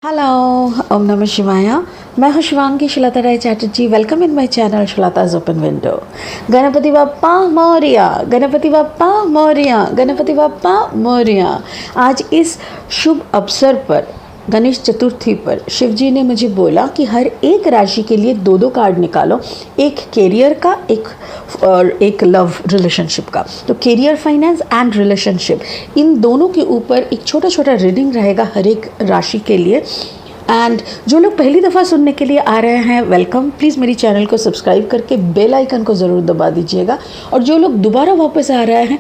Hello, ओम नमः शिवाय। मैं हूँ Shivangi Shilta Rai Chatterjee. Welcome in my channel Shilta's open window. Ganpati Bappa Morya, Ganpati Bappa Morya, Ganpati Bappa Morya. आज इस शुभ अवसर पर, गणेश चतुर्थी पर, शिव जी ने मुझे बोला कि हर एक राशि के लिए दो दो कार्ड निकालो, एक कैरियर का, एक लव रिलेशनशिप का। तो कैरियर, फाइनेंस एंड रिलेशनशिप, इन दोनों के ऊपर एक छोटा छोटा रीडिंग रहेगा हर एक राशि के लिए। एंड जो लोग पहली दफ़ा सुनने के लिए आ रहे हैं, वेलकम। प्लीज़ मेरी चैनल को सब्सक्राइब करके बेल आइकन को ज़रूर दबा दीजिएगा। और जो लोग दोबारा वापस आ रहे हैं,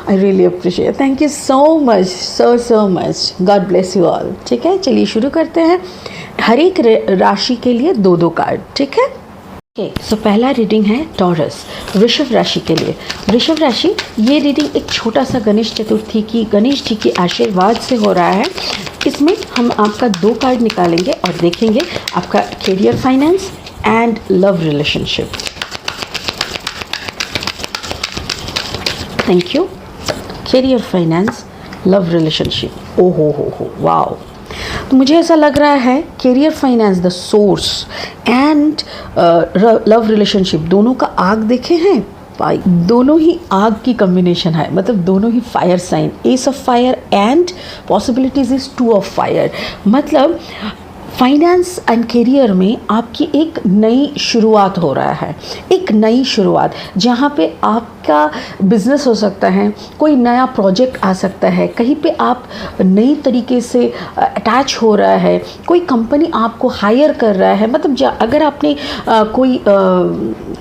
I really appreciate, thank you so much, so much. God bless you all. ठीक है, चलिए शुरू करते हैं। हर एक राशि के लिए दो दो कार्ड, ठीक है। सो पहला रीडिंग है टॉरस, वृषभ राशि के लिए। वृषभ राशि, ये रीडिंग एक छोटा सा गणेश चतुर्थी की, गणेश जी के आशीर्वाद से हो रहा है। इसमें हम आपका दो कार्ड निकालेंगे और देखेंगे आपका career, finance and love relationship. Thank you. Career, finance, love relationship. ओ हो, वाओ। तो मुझे ऐसा लग रहा है career, finance, the swords and love relationship, दोनों का आग देखे हैं, दोनों ही आग की कॉम्बिनेशन है, मतलब दोनों ही fire sign, ace of fire and possibilities is two of fire. मतलब फाइनेंस एंड करियर में आपकी एक नई शुरुआत हो रहा है, एक नई शुरुआत, जहाँ पे आपका बिजनेस हो सकता है, कोई नया प्रोजेक्ट आ सकता है, कहीं पे आप नई तरीके से अटैच हो रहा है, कोई कंपनी आपको हायर कर रहा है। मतलब अगर आपने कोई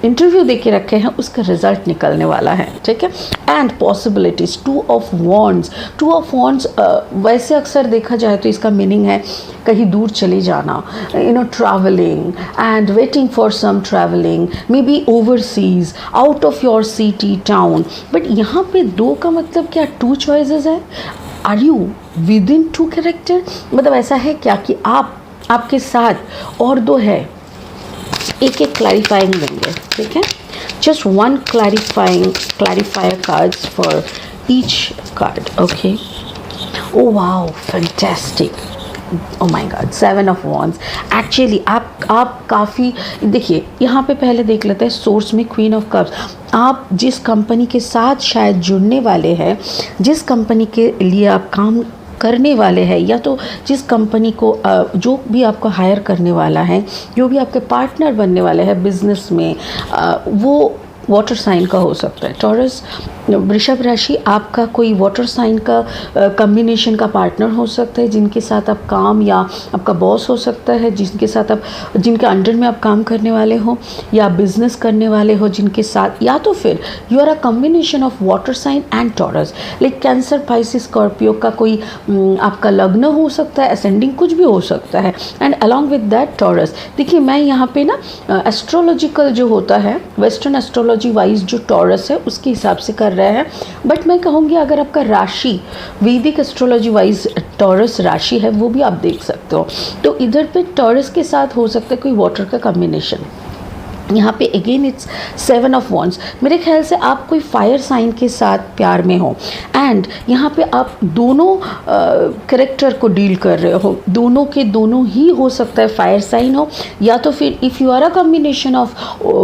इंटरव्यू दे के रखे हैं, उसका रिजल्ट निकलने वाला है, ठीक है। And possibilities, two of wands. Two of wands वैसे अक्सर देखा जाए तो इसका मीनिंग है कहीं दूर चले जाना, travelling and waiting for some travelling, may be overseas, out of your city, town. But यहाँ पे दो का मतलब क्या, टू चॉइसेस है। Are you within two character, मतलब ऐसा है क्या कि आपके साथ और दो है। एक एक क्लैरिफाइंग देंगे, ठीक है। Just one clarifier cards for each card, okay. Oh wow, fantastic. O my God, 7 of wands. Actually आप काफ़ी, देखिए यहाँ पे पहले देख लेते हैं सोर्स में क्वीन ऑफ कप्स। आप जिस कंपनी के साथ शायद जुड़ने वाले हैं, जिस कंपनी के लिए आप काम करने वाले हैं, या तो जिस कंपनी को जो भी आपको हायर करने वाला है, जो भी आपके पार्टनर बनने वाले हैं बिजनेस में, वो वाटर साइन का हो सकता है। टॉरस, वृषभ राशि, आपका कोई वाटर साइन का कॉम्बिनेशन का पार्टनर हो सकता है, जिनके साथ आप काम, या आपका बॉस हो सकता है, जिनके अंडर में आप काम करने वाले हो, या बिजनेस करने वाले हो जिनके साथ, या तो फिर you are a combination of water sign and Taurus. Like Cancer, Pisces, Scorpio का कोई आपका लग्न हो सकता है, असेंडिंग कुछ भी हो सकता है। And along with that taurus. देखिए मैं यहाँ पे ना एस्ट्रोलॉजिकल जो होता है, वेस्टर्न एस्ट्रोलॉजी वाइज जो टॉरस है उसके हिसाब से कर रहे हैं। बट मैं कहूँगी अगर आपका राशि वैदिक एस्ट्रोलॉजी वाइज टॉरस राशि है, वो भी आप देख सकते हो। तो इधर पे टॉरस के साथ हो सकता है कोई वाटर का कॉम्बिनेशन। यहाँ पे अगेन इट्स 7 ऑफ वॉन्ड्स। मेरे ख्याल से आप कोई फायर साइन के साथ प्यार में हो, एंड यहाँ पे आप दोनों करेक्टर को डील कर रहे हो। दोनों के दोनों ही हो सकता है फायर साइन हो, या तो फिर if you are a combination of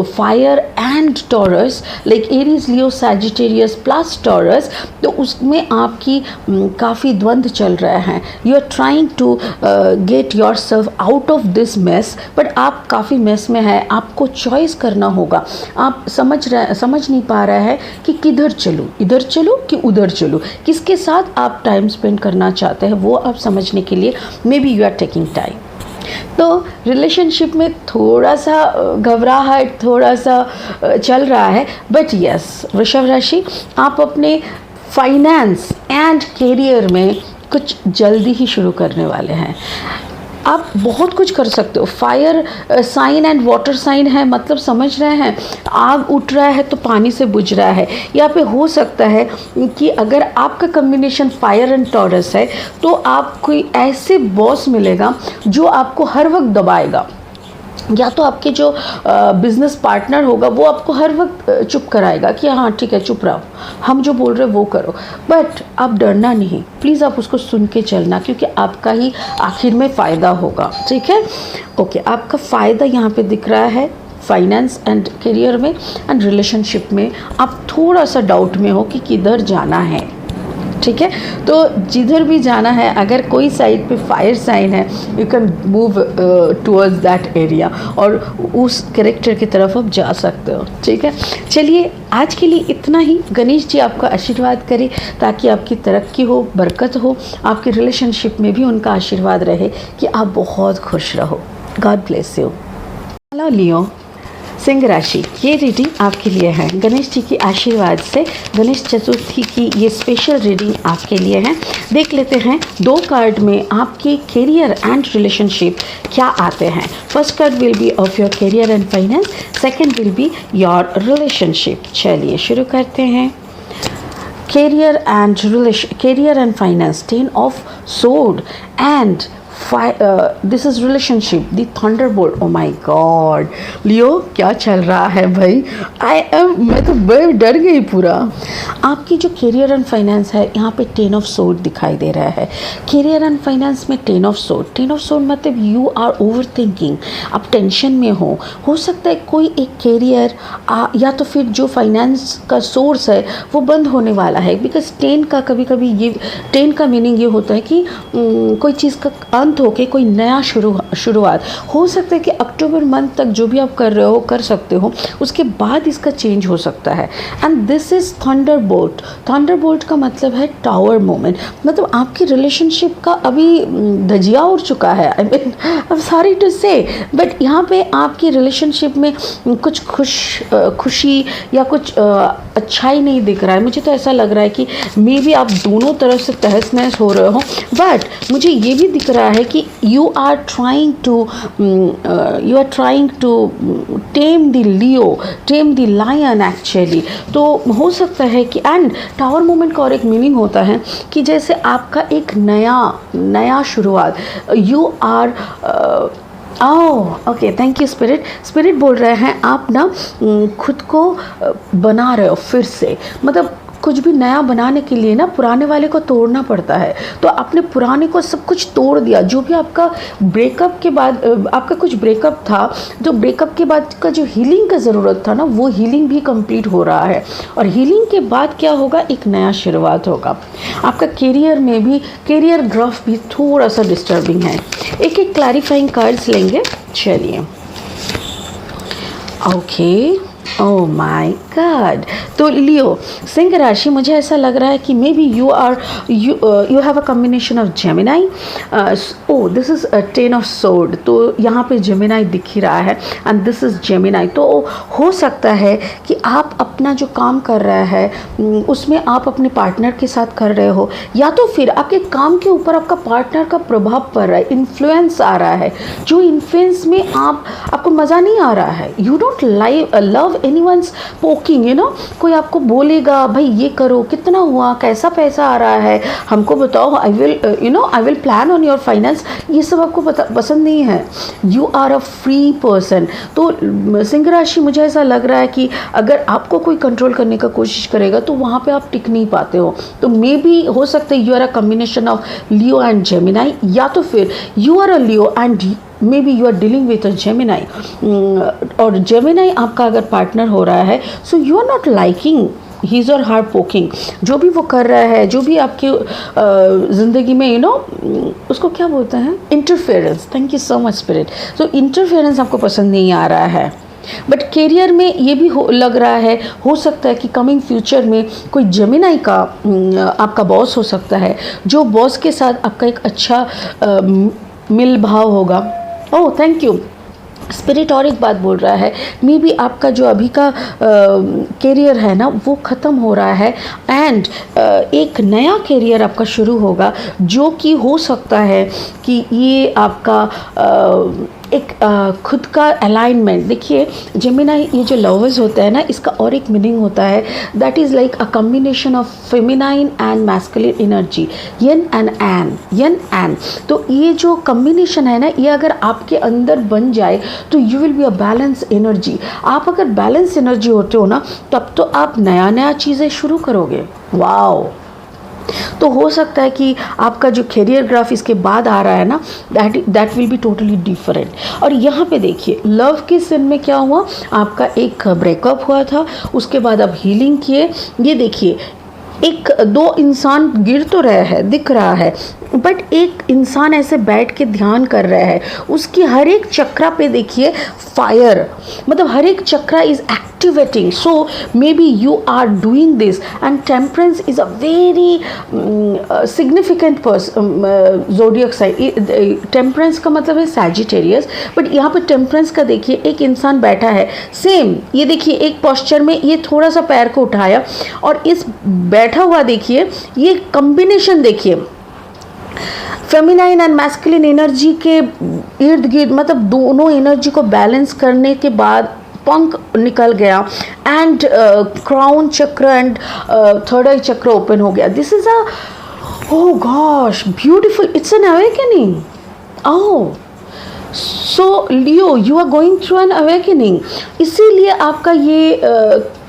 fire and Taurus, like Aries, Leo, Sagittarius plus Taurus, तो उसमें आपकी काफ़ी द्वंद्व चल रहा है। You are trying to get yourself out of this mess, but आप काफ़ी मेस में है, आपको चॉइस करना होगा। आप समझ नहीं पा रहा है कि किधर चलूँ, इधर चलूँ कि उधर चलूँ, किसके साथ आप टाइम स्पेंड करना चाहते हैं, वो आप समझने के लिए may B you are taking time. तो रिलेशनशिप में थोड़ा सा घबराहट, थोड़ा सा चल रहा है। बट यस, वृषभ राशि, आप अपने फाइनेंस एंड कैरियर में कुछ जल्दी ही शुरू करने वाले हैं। आप बहुत कुछ कर सकते हो। Fire sign and water sign है, मतलब समझ रहे हैं, आग उठ रहा है तो पानी से बुझ रहा है। यहाँ पे हो सकता है कि अगर आपका कॉम्बिनेशन फायर एंड टॉरस है, तो आप कोई ऐसे बॉस मिलेगा जो आपको हर वक्त दबाएगा, या तो आपके जो बिजनेस पार्टनर होगा वो आपको हर वक्त चुप कराएगा कि हाँ ठीक है चुप रहो, हम जो बोल रहे हैं वो करो। बट आप डरना नहीं, प्लीज़ आप उसको सुन के चलना, क्योंकि आपका ही आखिर में फ़ायदा होगा। ठीक है, ओके, आपका फ़ायदा यहाँ पे दिख रहा है फाइनेंस एंड करियर में एंड रिलेशनशिप में। आप थोड़ा सा डाउट में हो कि किधर जाना है। ठीक है, तो जिधर भी जाना है, अगर कोई साइड पे फायर साइन है, you can move towards that area और उस कैरेक्टर की तरफ आप जा सकते हो। ठीक है, चलिए आज के लिए इतना ही। गणेश जी आपका आशीर्वाद करें ताकि आपकी तरक्की हो, बरकत हो, आपके रिलेशनशिप में भी उनका आशीर्वाद रहे कि आप बहुत खुश रहो। God bless you. हेलो लियो, सिंह राशि, ये रीडिंग आपके लिए है। गणेश जी के आशीर्वाद से गणेश चतुर्थी की ये स्पेशल रीडिंग आपके लिए है। देख लेते हैं 2 कार्ड में आपके करियर एंड रिलेशनशिप क्या आते हैं। First card will be of your career and finance, second will be your relationship. चलिए शुरू करते हैं। Career and finance, 10 of sword and this is relationship, the thunderbolt. Oh my god Leo, क्या चल रहा है भाई? मैं तो डर गई पूरा। आपकी जो करियर एंड फाइनेंस है यहाँ पे 10 ऑफ सोर्ड दिखाई दे रहा है। करियर एंड फाइनेंस में 10 ऑफ सोर्ड मतलब यू आर ओवर थिंकिंग, आप टेंशन में हो सकता है कोई एक करियर या तो फिर जो फाइनेंस का सोर्स है वो बंद होने वाला है। बिकॉज 10 का कभी कभी ये 10 का मीनिंग ये होता है कि कोई चीज़ का अंत होके कोई नया शुरुआत हो सकता है कि अक्टूबर मंथ तक जो भी आप कर रहे हो कर सकते हो, उसके बाद इसका चेंज हो सकता है। एंड दिस इज थंडरबोल्ट का मतलब है टावर मोमेंट, मतलब आपकी रिलेशनशिप का अभी धजिया उड़ चुका है। I mean I am sorry to say, but यहाँ पे आपकी रिलेशनशिप में कुछ खुशी या कुछ अच्छाई नहीं दिख रहा है। मुझे तो ऐसा लग रहा है कि मे बी आप दोनों तरफ से तहस नहस हो रहे हो, बट मुझे ये भी दिख रहा है कि you are trying to tame the lion actually। तो हो सकता है कि एंड टावर मोमेंट का और एक मीनिंग होता है कि जैसे आपका एक नया शुरुआत, you are okay, thank you spirit बोल रहे हैं आप ना खुद को बना रहे हो फिर से। मतलब कुछ भी नया बनाने के लिए ना पुराने वाले को तोड़ना पड़ता है। तो आपने पुराने को सब कुछ तोड़ दिया। जो भी आपका ब्रेकअप के बाद आपका कुछ ब्रेकअप था, जो ब्रेकअप के बाद का जो हीलिंग का ज़रूरत था ना, वो हीलिंग भी कंप्लीट हो रहा है। और हीलिंग के बाद क्या होगा, एक नया शुरुआत होगा। आपका करियर में भी, करियर ग्राफ भी थोड़ा सा डिस्टर्बिंग है। एक एक क्लैरिफाइंग कार्ड्स लेंगे। चलिए ओके, ओह माय गॉड। तो लियो सिंह राशि, मुझे ऐसा लग रहा है कि may be you have a combination of Gemini. Oh this is 10 of sword, तो यहाँ पे जेमिनाई दिख ही रहा है एंड दिस इज जेमिनाई। तो हो सकता है कि आप अपना जो काम कर रहे हैं उसमें आप अपने पार्टनर के साथ कर रहे हो, या तो फिर आपके काम के ऊपर आपका पार्टनर का प्रभाव पड़ रहा है, इन्फ्लुएंस आ रहा है, जो इन्फ्लुएंस में आपको मज़ा नहीं आ रहा है। You don't love anyone's poking, you know, कोई आपको बोलेगा भाई ये करो, कितना हुआ, कैसा पैसा आ रहा है, हमको बताओ, I will plan on your finance, ये सब आपको पसंद नहीं है। You are a free person. तो सिंह राशि, मुझे ऐसा लग रहा है कि अगर आपको कोई कंट्रोल करने का कोशिश करेगा तो वहाँ पे आप टिक नहीं पाते हो। तो मे बी हो सकता है you are a combination of Leo and Gemini, या तो फिर you are a Leo and may B you are dealing with a Gemini, और जेमिनाई आपका अगर पार्टनर हो रहा है, so you are not liking his or hard poking, जो भी वो कर रहा है, जो भी आपकी ज़िंदगी में उसको क्या बोलते हैं, interference. Thank you so much spirit. तो इंटरफेरेंस आपको पसंद नहीं आ रहा है। बट करियर में ये भी लग रहा है, हो सकता है कि कमिंग फ्यूचर में कोई जेमिनाई का आपका बॉस हो सकता है, जो बॉस के साथ आपका एक अच्छा मिल भाव होगा। Oh thank you spirit. और एक बात बोल रहा है, मे बी आपका जो अभी का करियर है ना वो ख़त्म हो रहा है एंड एक नया करियर आपका शुरू होगा, जो कि हो सकता है कि ये आपका एक खुद का अलाइनमेंट। देखिए जेमिनाई, ये जो लवर्स होता है ना, इसका और एक मीनिंग होता है, that is like a combination of feminine and masculine energy, yin and yang, yin yang. तो ये जो कम्बिनेशन है ना, ये अगर आपके अंदर बन जाए तो you will be a balance energy. आप अगर बैलेंस एनर्जी होते हो ना, तब तो आप नया नया चीज़ें शुरू करोगे। वाओ! तो हो सकता है कि आपका जो करियर ग्राफ इसके बाद आ रहा है ना, that will be totally different. और यहाँ पे देखिए लव के सीन में क्या हुआ, आपका एक ब्रेकअप हुआ था, उसके बाद आप हीलिंग किए। ये देखिए एक दो इंसान गिर तो रहे हैं, दिख रहा है, बट एक इंसान ऐसे बैठ के ध्यान कर रहा है, उसकी हर एक चक्रा पे देखिए फायर, मतलब हर एक chakra is activating. So may be you are doing this, and temperance is a very significant zodiac sign. Temperance का मतलब है सैजिटेरियस, बट यहाँ पे टेम्परेंस का देखिए एक इंसान बैठा है, सेम ये देखिए एक पोस्चर में, ये थोड़ा सा पैर को उठाया और इस बैठा हुआ देखिए, ये कॉम्बिनेशन देखिए फेमिनाइन एंड मैस्कुलिन एनर्जी के इर्द गिर्द, मतलब दोनों एनर्जी को बैलेंस करने के बाद पंख निकल गया, and crown chakra and third eye chakra open हो गया। This is a, oh gosh, beautiful, it's an awakening. Oh, so Leo, you are going through an awakening. इसीलिए आपका ये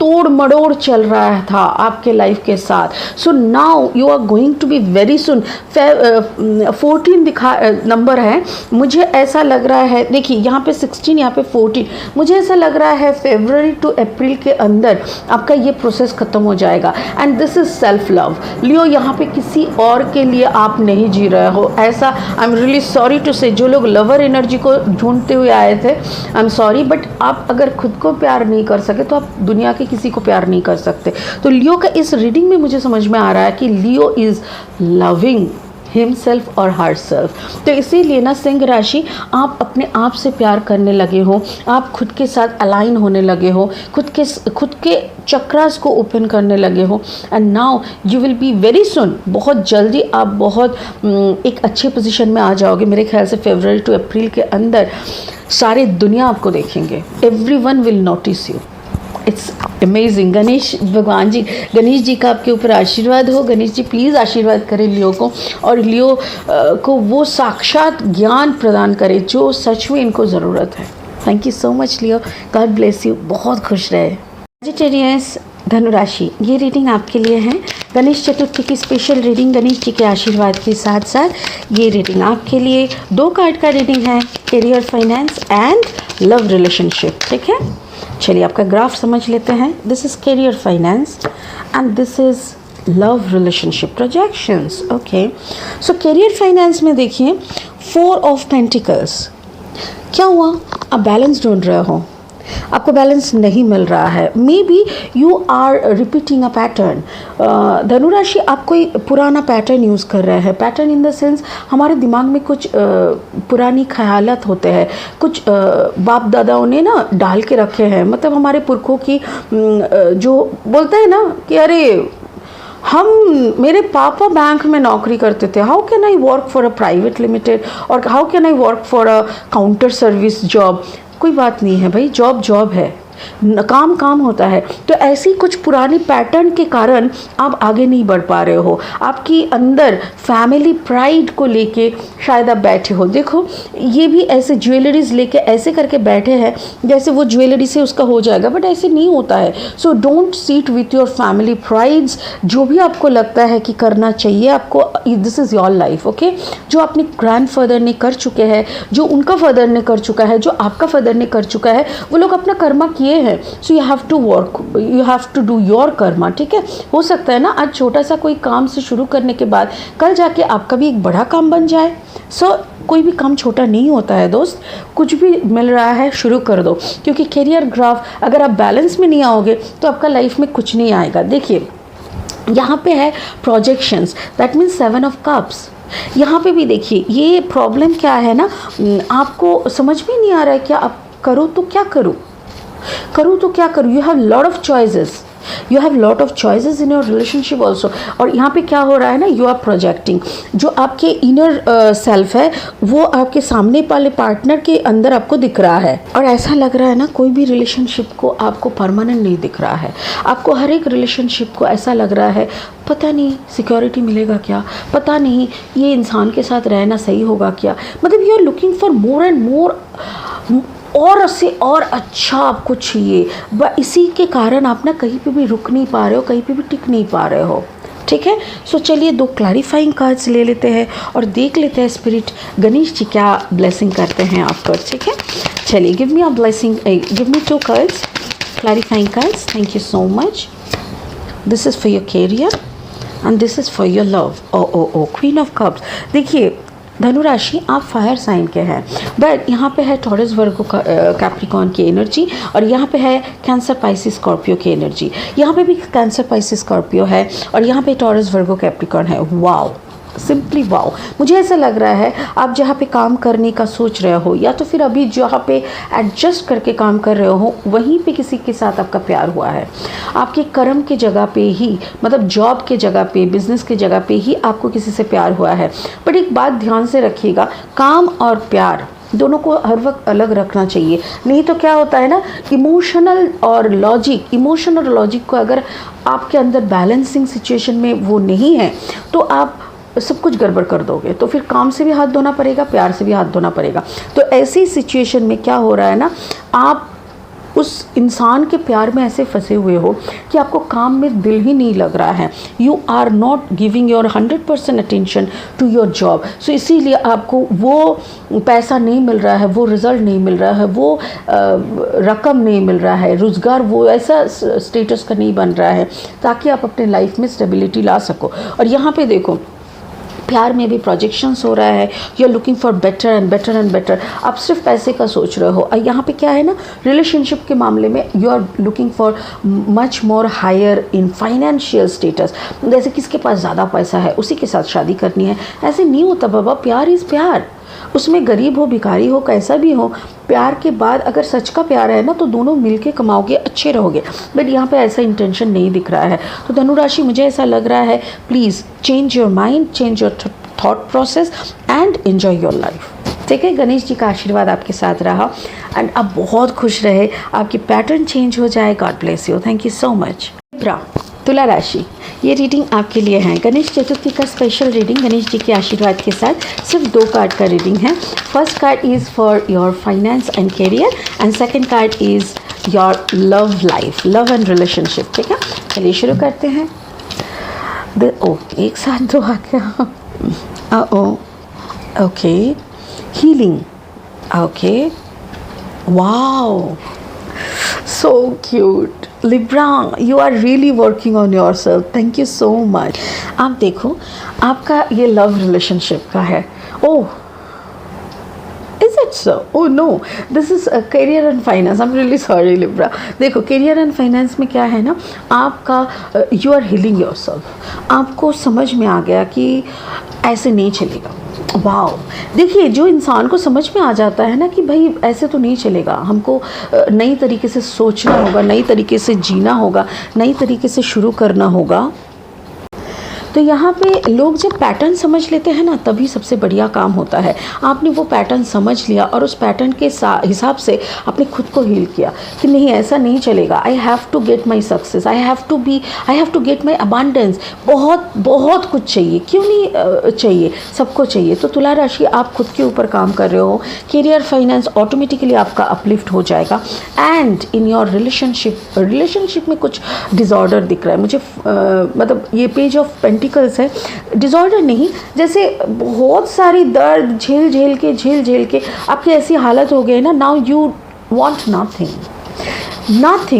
तोड़ मड़ोड़ चल रहा था आपके लाइफ के साथ। So now you are going to be very soon. 14 दिखा नंबर है, मुझे ऐसा लग रहा है, देखिए यहाँ पे 16, यहाँ पे 14, मुझे ऐसा लग रहा है फरवरी टू अप्रैल के अंदर आपका ये प्रोसेस ख़त्म हो जाएगा। And this is self love. Leo, यहाँ पे किसी और के लिए आप नहीं जी रहे हो, ऐसा I am really sorry to say. जो लोग लवर एनर्जी को ढूंढते हुए आए थे, आई एम सॉरी, बट आप अगर खुद को प्यार नहीं कर सके तो आप दुनिया के किसी को प्यार नहीं कर सकते। तो लियो का इस रीडिंग में मुझे समझ में आ रहा है कि लियो इज़ लविंग हिमसेल्फ और हर सेल्फ। तो इसीलिए ना सिंह राशि, आप अपने आप से प्यार करने लगे हो, आप खुद के साथ अलाइन होने लगे हो, खुद के चक्रास को ओपन करने लगे हो, and now you will B very सुन, बहुत जल्दी आप बहुत एक अच्छे पोजीशन में आ जाओगे। मेरे ख्याल से फरवरी टू अप्रैल के अंदर सारी दुनिया आपको देखेंगे, everyone will notice you. It's amazing. Ganesh भगवान जी, गणेश जी का आपके ऊपर आशीर्वाद हो। गणेश जी प्लीज़ आशीर्वाद करें लियो को, और लियो को वो साक्षात ज्ञान प्रदान करें जो सच में इनको ज़रूरत है। Thank you so much Leo, God bless you, बहुत खुश रहे। वेजिटेरियंस धनुराशि, ये रीडिंग आपके लिए है। गणेश चतुर्थी की स्पेशल रीडिंग, गणेश जी के आशीर्वाद के साथ साथ ये रीडिंग आपके लिए 2 कार्ड का रीडिंग है, career, finance and love relationship. ठीक है, चलिए आपका ग्राफ समझ लेते हैं। This is career finance and this is love relationship projections. Okay, so career finance में देखिए 4 ऑफ पेंटिकल्स। क्या हुआ, आप बैलेंस ढूंढ रहे हो, आपको बैलेंस नहीं मिल रहा है। May be you are repeating a pattern. धनुराशि, आप कोई पुराना पैटर्न यूज़ कर रहे हैं। पैटर्न इन द सेंस, हमारे दिमाग में कुछ पुरानी ख्यालात होते हैं, कुछ बाप दादाओं ने ना डाल के रखे हैं, मतलब हमारे पुरखों की जो बोलते हैं ना कि अरे मेरे पापा बैंक में नौकरी करते थे, how can I work for a private limited, और how can I work for a counter service job. कोई बात नहीं है भाई, जॉब जॉब है, काम होता है। तो ऐसी कुछ पुरानी पैटर्न के कारण आप आगे नहीं बढ़ पा रहे हो। आपकी अंदर फैमिली प्राइड को लेके शायद आप बैठे हो। देखो ये भी ऐसे ज्वेलरीज लेके ऐसे करके बैठे हैं जैसे वो ज्वेलरी से उसका हो जाएगा, बट ऐसे नहीं होता है। So don't sit with your family prides. जो भी आपको लगता है कि करना चाहिए आपको, this is your life. Okay, जो अपने ग्रैंडफादर ने कर चुके हैं, जो उनका फादर ने कर चुका है, जो आपका फादर ने कर चुका है, वो लोग अपना कर्मा किए हैं। So you have to work, you have to do your karma. ठीक है, हो सकता है ना आज छोटा सा कोई काम से शुरू करने के बाद कल जाके आपका भी एक बड़ा काम बन जाए। सो कोई भी काम छोटा नहीं होता है दोस्त, कुछ भी मिल रहा है शुरू कर दो, क्योंकि करियर ग्राफ अगर आप बैलेंस में नहीं आओगे तो आपका लाइफ में कुछ नहीं आएगा। देखिए यहाँ पे है projections, that means 7 of cups. यहाँ पे भी देखिए ये प्रॉब्लम क्या है ना, आपको समझ में नहीं आ रहा है क्या आप करो तो क्या करूँ, करूँ तो क्या करूँ। You have lot of choices, you have lot of choices in your relationship also. और यहाँ पे क्या हो रहा है ना, यू आर प्रोजेक्टिंग जो आपके इनर सेल्फ है वो आपके सामने वाले पार्टनर के अंदर आपको दिख रहा है। और ऐसा लग रहा है ना कोई भी रिलेशनशिप को आपको परमानेंट नहीं दिख रहा है। आपको हर एक रिलेशनशिप को ऐसा लग रहा है पता नहीं सिक्योरिटी मिलेगा क्या, पता नहीं ये इंसान के साथ रहना सही होगा क्या। मतलब you are looking for more and more, और उससे और अच्छा आपको चाहिए। इसी के कारण आप ना कहीं पे भी रुक नहीं पा रहे हो, कहीं पे भी टिक नहीं पा रहे हो। ठीक है, सो चलिए 2 क्लैरिफाइंग कार्ड्स ले लेते हैं और देख लेते हैं स्पिरिट गणेश जी क्या ब्लेसिंग करते हैं आपको। ठीक है, चलिए give me a blessing, give me 2 cards, clarifying cards. Thank you so much. This is for your career and this is for your love. Oh queen of cups. देखिए धनु राशि आप फायर साइन के हैं, बट यहाँ पे है Taurus Virgo Capricorn की एनर्जी, और यहाँ पे है कैंसर पाइसिस स्कॉर्पियो की एनर्जी। यहाँ पे भी कैंसर पाइसिस स्कॉर्पियो है और यहाँ पे टॉरस वर्गो कैप्रिकॉर्न है। Wow, simply wow. मुझे ऐसा लग रहा है आप जहाँ पे काम करने का सोच रहे हो या तो फिर अभी जहाँ पे एडजस्ट करके काम कर रहे हो वहीं पे किसी के साथ आपका प्यार हुआ है। आपके कर्म की जगह पे ही, मतलब जॉब के जगह पे, बिजनेस के जगह पे ही आपको किसी से प्यार हुआ है। बट एक बात ध्यान से रखिएगा, काम और प्यार दोनों को हर वक्त अलग रखना चाहिए। नहीं तो क्या होता है ना, इमोशनल और लॉजिक को अगर आपके अंदर बैलेंसिंग सिचुएशन में वो नहीं है तो आप सब कुछ गड़बड़ कर दोगे। तो फिर काम से भी हाथ धोना पड़ेगा, प्यार से भी हाथ धोना पड़ेगा। तो ऐसी सिचुएशन में क्या हो रहा है ना, आप उस इंसान के प्यार में ऐसे फंसे हुए हो कि आपको काम में दिल ही नहीं लग रहा है। You are not giving your 100% attention to your job. So इसीलिए आपको वो पैसा नहीं मिल रहा है, वो रिज़ल्ट नहीं मिल रहा है, वो रकम नहीं मिल रहा है, रोज़गार वो ऐसा स्टेटस का नहीं बन रहा है ताकि आप अपने लाइफ में स्टेबिलिटी ला सको। और यहाँ पे देखो प्यार में भी प्रोजेक्शंस हो रहा है, you are looking for better and better and better. आप सिर्फ पैसे का सोच रहे हो। और यहाँ पे क्या है ना, रिलेशनशिप के मामले में you are looking for much more higher in financial status. जैसे किसके पास ज़्यादा पैसा है उसी के साथ शादी करनी है, ऐसे नहीं होता बाबा। प्यार इज़ प्यार, उसमें गरीब हो भिखारी हो कैसा भी हो, प्यार के बाद अगर सच का प्यार है ना तो दोनों मिलके कमाओगे, अच्छे रहोगे। बट यहाँ पे ऐसा इंटेंशन नहीं दिख रहा है। तो धनु राशि मुझे ऐसा लग रहा है please change your mind, change your thought process and enjoy your life. ठीक है, गणेश जी का आशीर्वाद आपके साथ रहा एंड आप बहुत खुश रहे, आपकी पैटर्न चेंज हो जाए। God bless you, thank you so much. तुला राशि, ये रीडिंग आपके लिए है। गणेश चतुर्थी का स्पेशल रीडिंग गणेश जी के आशीर्वाद के साथ सिर्फ 2 कार्ड का रीडिंग है। First card is for your finance and career and second card is your love life, love and relationship. ठीक है, चलिए शुरू करते हैं। एक साथ 2 आ गया। Okay, healing. Okay, wow, so cute. Libra, you are really working on yourself. Thank you so much. आप देखो आपका ये लव रिलेशनशिप का है। ओह, is it so? Oh no, this is a career and finance. I'm really sorry Libra. देखो career and finance में क्या है ना, आपका you are healing yourself. आपको समझ में आ गया कि ऐसे नहीं चलेगा। वाओ, देखिए जो इंसान को समझ में आ जाता है ना कि भाई ऐसे तो नहीं चलेगा, हमको नई तरीके से सोचना होगा, नई तरीके से जीना होगा, नई तरीके से शुरू करना होगा। तो यहाँ पे लोग जब पैटर्न समझ लेते हैं ना तभी सबसे बढ़िया काम होता है। आपने वो पैटर्न समझ लिया और उस पैटर्न के हिसाब से आपने खुद को हील किया कि नहीं ऐसा नहीं चलेगा। I have to get my success, I have to get my abundance. बहुत बहुत कुछ चाहिए, क्यों नहीं चाहिए, सबको चाहिए। तो तुला राशि आप खुद के ऊपर काम कर रहे हो, करियर फाइनेंस ऑटोमेटिकली आपका अपलिफ्ट हो जाएगा। एंड इन योर रिलेशनशिप में कुछ डिसऑर्डर दिख रहा है मुझे, मतलब ये पेज ऑफ पेंटिकल्स है, डिसऑर्डर नहीं, जैसे बहुत सारी दर्द झेल झेल के आपकी ऐसी हालत हो गई ना, नाउ यू वांट नथिंग,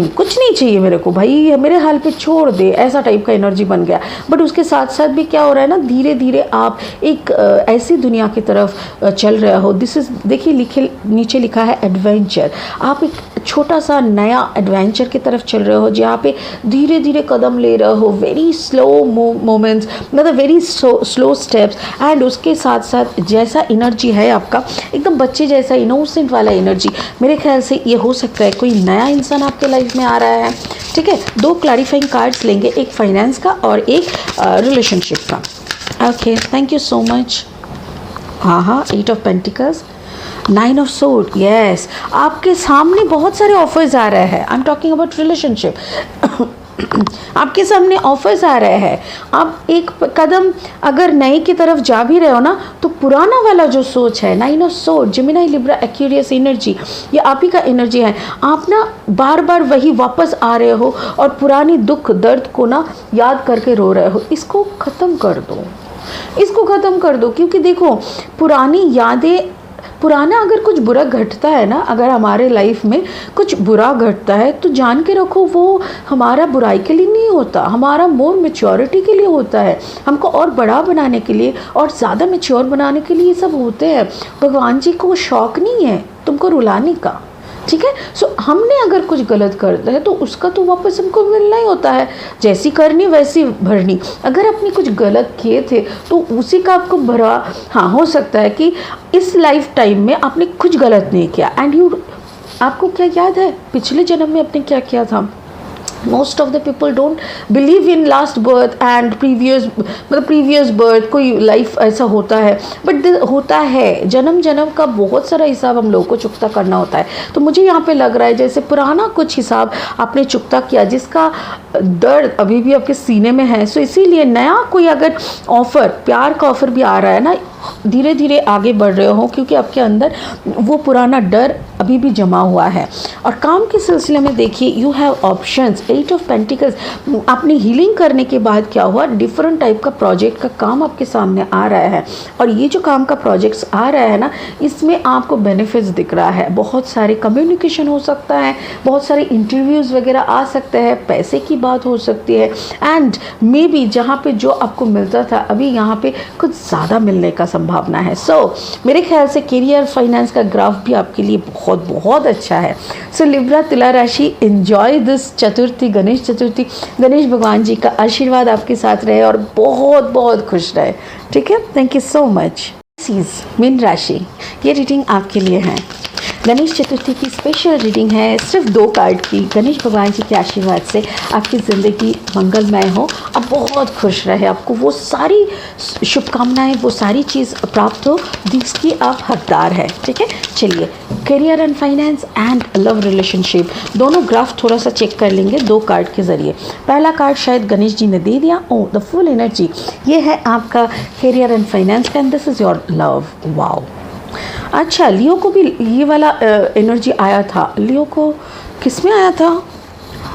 कुछ नहीं चाहिए मेरे को भाई, मेरे हाल पे छोड़ दे, ऐसा टाइप का एनर्जी बन गया। बट उसके साथ साथ भी क्या हो रहा है ना, धीरे धीरे आप एक ऐसी दुनिया की तरफ चल रहे हो। दिस इज, देखिए नीचे लिखा है एडवेंचर। आप एक छोटा सा नया एडवेंचर की तरफ चल रहे हो, जहाँ पे धीरे धीरे कदम ले रहे हो, वेरी स्लो मोमेंट्स, मतलब वेरी स्लो स्टेप्स। एंड उसके साथ साथ जैसा एनर्जी है आपका, एकदम बच्चे जैसा इनोसेंट वाला एनर्जी, मेरे ख्याल से ये हो सकता है कोई नया इंसान आपके लाइफ में आ रहा है। ठीक है, 2 क्लैरिफाइंग कार्ड्स लेंगे, एक फाइनेंस का और एक रिलेशनशिप का। Okay, thank you so much. हाँ, 8 of pentacles, 9 of sword, yes, आपके सामने बहुत सारे ऑफर्स आ रहे हैं। I am talking about relationship. आपके सामने ऑफर्स आ रहे हैं। आप एक कदम अगर नए की तरफ जा भी रहे हो ना, तो पुराना वाला जो सोच है, 9 of sword, Gemini, Libra, Aquarius energy, ये आप ही का एनर्जी है। आप ना बार बार वही वापस आ रहे हो और पुरानी दुख दर्द को ना याद करके रो रहे हो। इसको ख़त्म कर दो, इसको ख़त्म कर दो, क्योंकि देखो पुरानी यादें, पुराना अगर कुछ बुरा घटता है ना, अगर हमारे लाइफ में कुछ बुरा घटता है, तो जान के रखो वो हमारा बुराई के लिए नहीं होता, हमारा मोर मैच्योरिटी के लिए होता है, हमको और बड़ा बनाने के लिए और ज़्यादा मैच्योर बनाने के लिए ये सब होते हैं। भगवान जी को शौक़ नहीं है तुमको रुलाने का। ठीक है, सो हमने अगर कुछ गलत करता है तो उसका तो वापस हमको मिलना ही होता है, जैसी करनी वैसी भरनी। अगर आपने कुछ गलत किए थे तो उसी का आपको भरा, हाँ, हो सकता है कि इस लाइफ टाइम में आपने कुछ गलत नहीं किया एंड आपको क्या याद है पिछले जन्म में आपने क्या किया था। Most of the people don't believe in last birth and previous birth, कोई लाइफ ऐसा होता है, बट होता है, जन्म जन्म का बहुत सारा हिसाब हम लोगों को चुकता करना होता है। तो मुझे यहाँ पे लग रहा है जैसे पुराना कुछ हिसाब आपने चुकता किया, जिसका दर्द अभी भी आपके सीने में है। सो इसीलिए नया कोई अगर ऑफ़र, प्यार का ऑफ़र भी आ रहा है ना, धीरे धीरे आगे बढ़ रहे हो, क्योंकि आपके अंदर वो पुराना डर अभी भी जमा हुआ है। और काम के सिलसिले में देखिए, you have options, 8 of pentacles. आपने हीलिंग करने के बाद क्या हुआ, डिफरेंट टाइप का प्रोजेक्ट का काम आपके सामने आ रहा है। और ये जो काम का प्रोजेक्ट्स आ रहा है ना, इसमें आपको बेनिफिट्स दिख रहा है। बहुत सारे कम्युनिकेशन हो सकता है, बहुत सारे इंटरव्यूज़ वगैरह आ सकते हैं, पैसे की बात हो सकती है, एंड मे बी जहाँ पे जो आपको मिलता था अभी यहाँ पे कुछ ज़्यादा मिलने का संभावना है। सो मेरे ख्याल से करियर फाइनेंस का ग्राफ भी आपके लिए बहुत बहुत अच्छा है। सो लिब्रा, तुला राशि, एंजॉय दिस चतुर्थी, गणेश चतुर्थी। गणेश भगवान जी का आशीर्वाद आपके साथ रहे और बहुत बहुत खुश रहे। ठीक है, thank you so much. Mean राशि, ये रीडिंग आपके लिए है। गणेश चतुर्थी की स्पेशल रीडिंग है, सिर्फ 2 कार्ड की। गणेश भगवान जी के आशीर्वाद से आपकी ज़िंदगी मंगलमय हो, अब बहुत खुश रहे, आपको वो सारी शुभकामनाएं, वो सारी चीज़ प्राप्त हो जिसकी आप हकदार है। ठीक है, चलिए career and finance and love relationship दोनों ग्राफ थोड़ा सा चेक कर लेंगे 2 कार्ड के ज़रिए। पहला कार्ड शायद गणेश जी ने दे दिया, ओ द फुल एनर्जी, ये है आपका करियर एंड फाइनेंस का, and this is your love. Wow, अच्छा, लियो को भी ये वाला एनर्जी आया था। लियो को किस में आया था,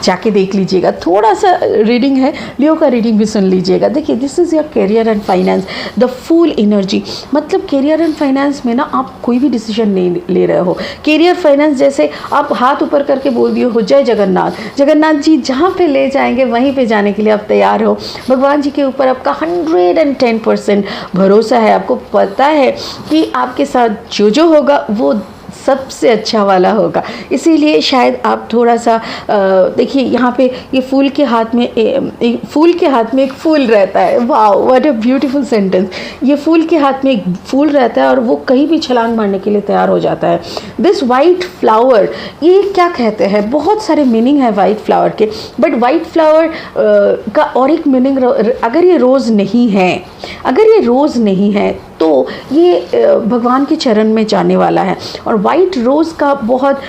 जाके देख लीजिएगा, थोड़ा सा रीडिंग है, लियो का रीडिंग भी सुन लीजिएगा। देखिए, this is your career and finance, the full energy. मतलब करियर एंड फाइनेंस में ना आप कोई भी डिसीजन नहीं ले रहे हो। करियर फाइनेंस जैसे आप हाथ ऊपर करके बोल दिए हो, जय जगन्नाथ, जगन्नाथ जी जहाँ पे ले जाएंगे वहीं पे जाने के लिए आप तैयार हो। भगवान जी के ऊपर आपका 110% भरोसा है। आपको पता है कि आपके साथ जो जो होगा वो सबसे अच्छा वाला होगा। इसीलिए शायद आप थोड़ा सा देखिए, यहाँ पे ये फूल के हाथ में फूल के हाथ में एक फूल रहता है। Wow, what a beautiful sentence. ये फूल के हाथ में एक फूल रहता है और वो कहीं भी छलांग मारने के लिए तैयार हो जाता है। दिस वाइट फ्लावर, ये क्या कहते हैं, बहुत सारे मीनिंग है वाइट फ्लावर के, बट वाइट फ्लावर का और एक मीनिंग, अगर ये रोज़ नहीं है, अगर ये रोज़ नहीं है तो ये भगवान के चरण में जाने वाला है। और वाइट रोज़ का बहुत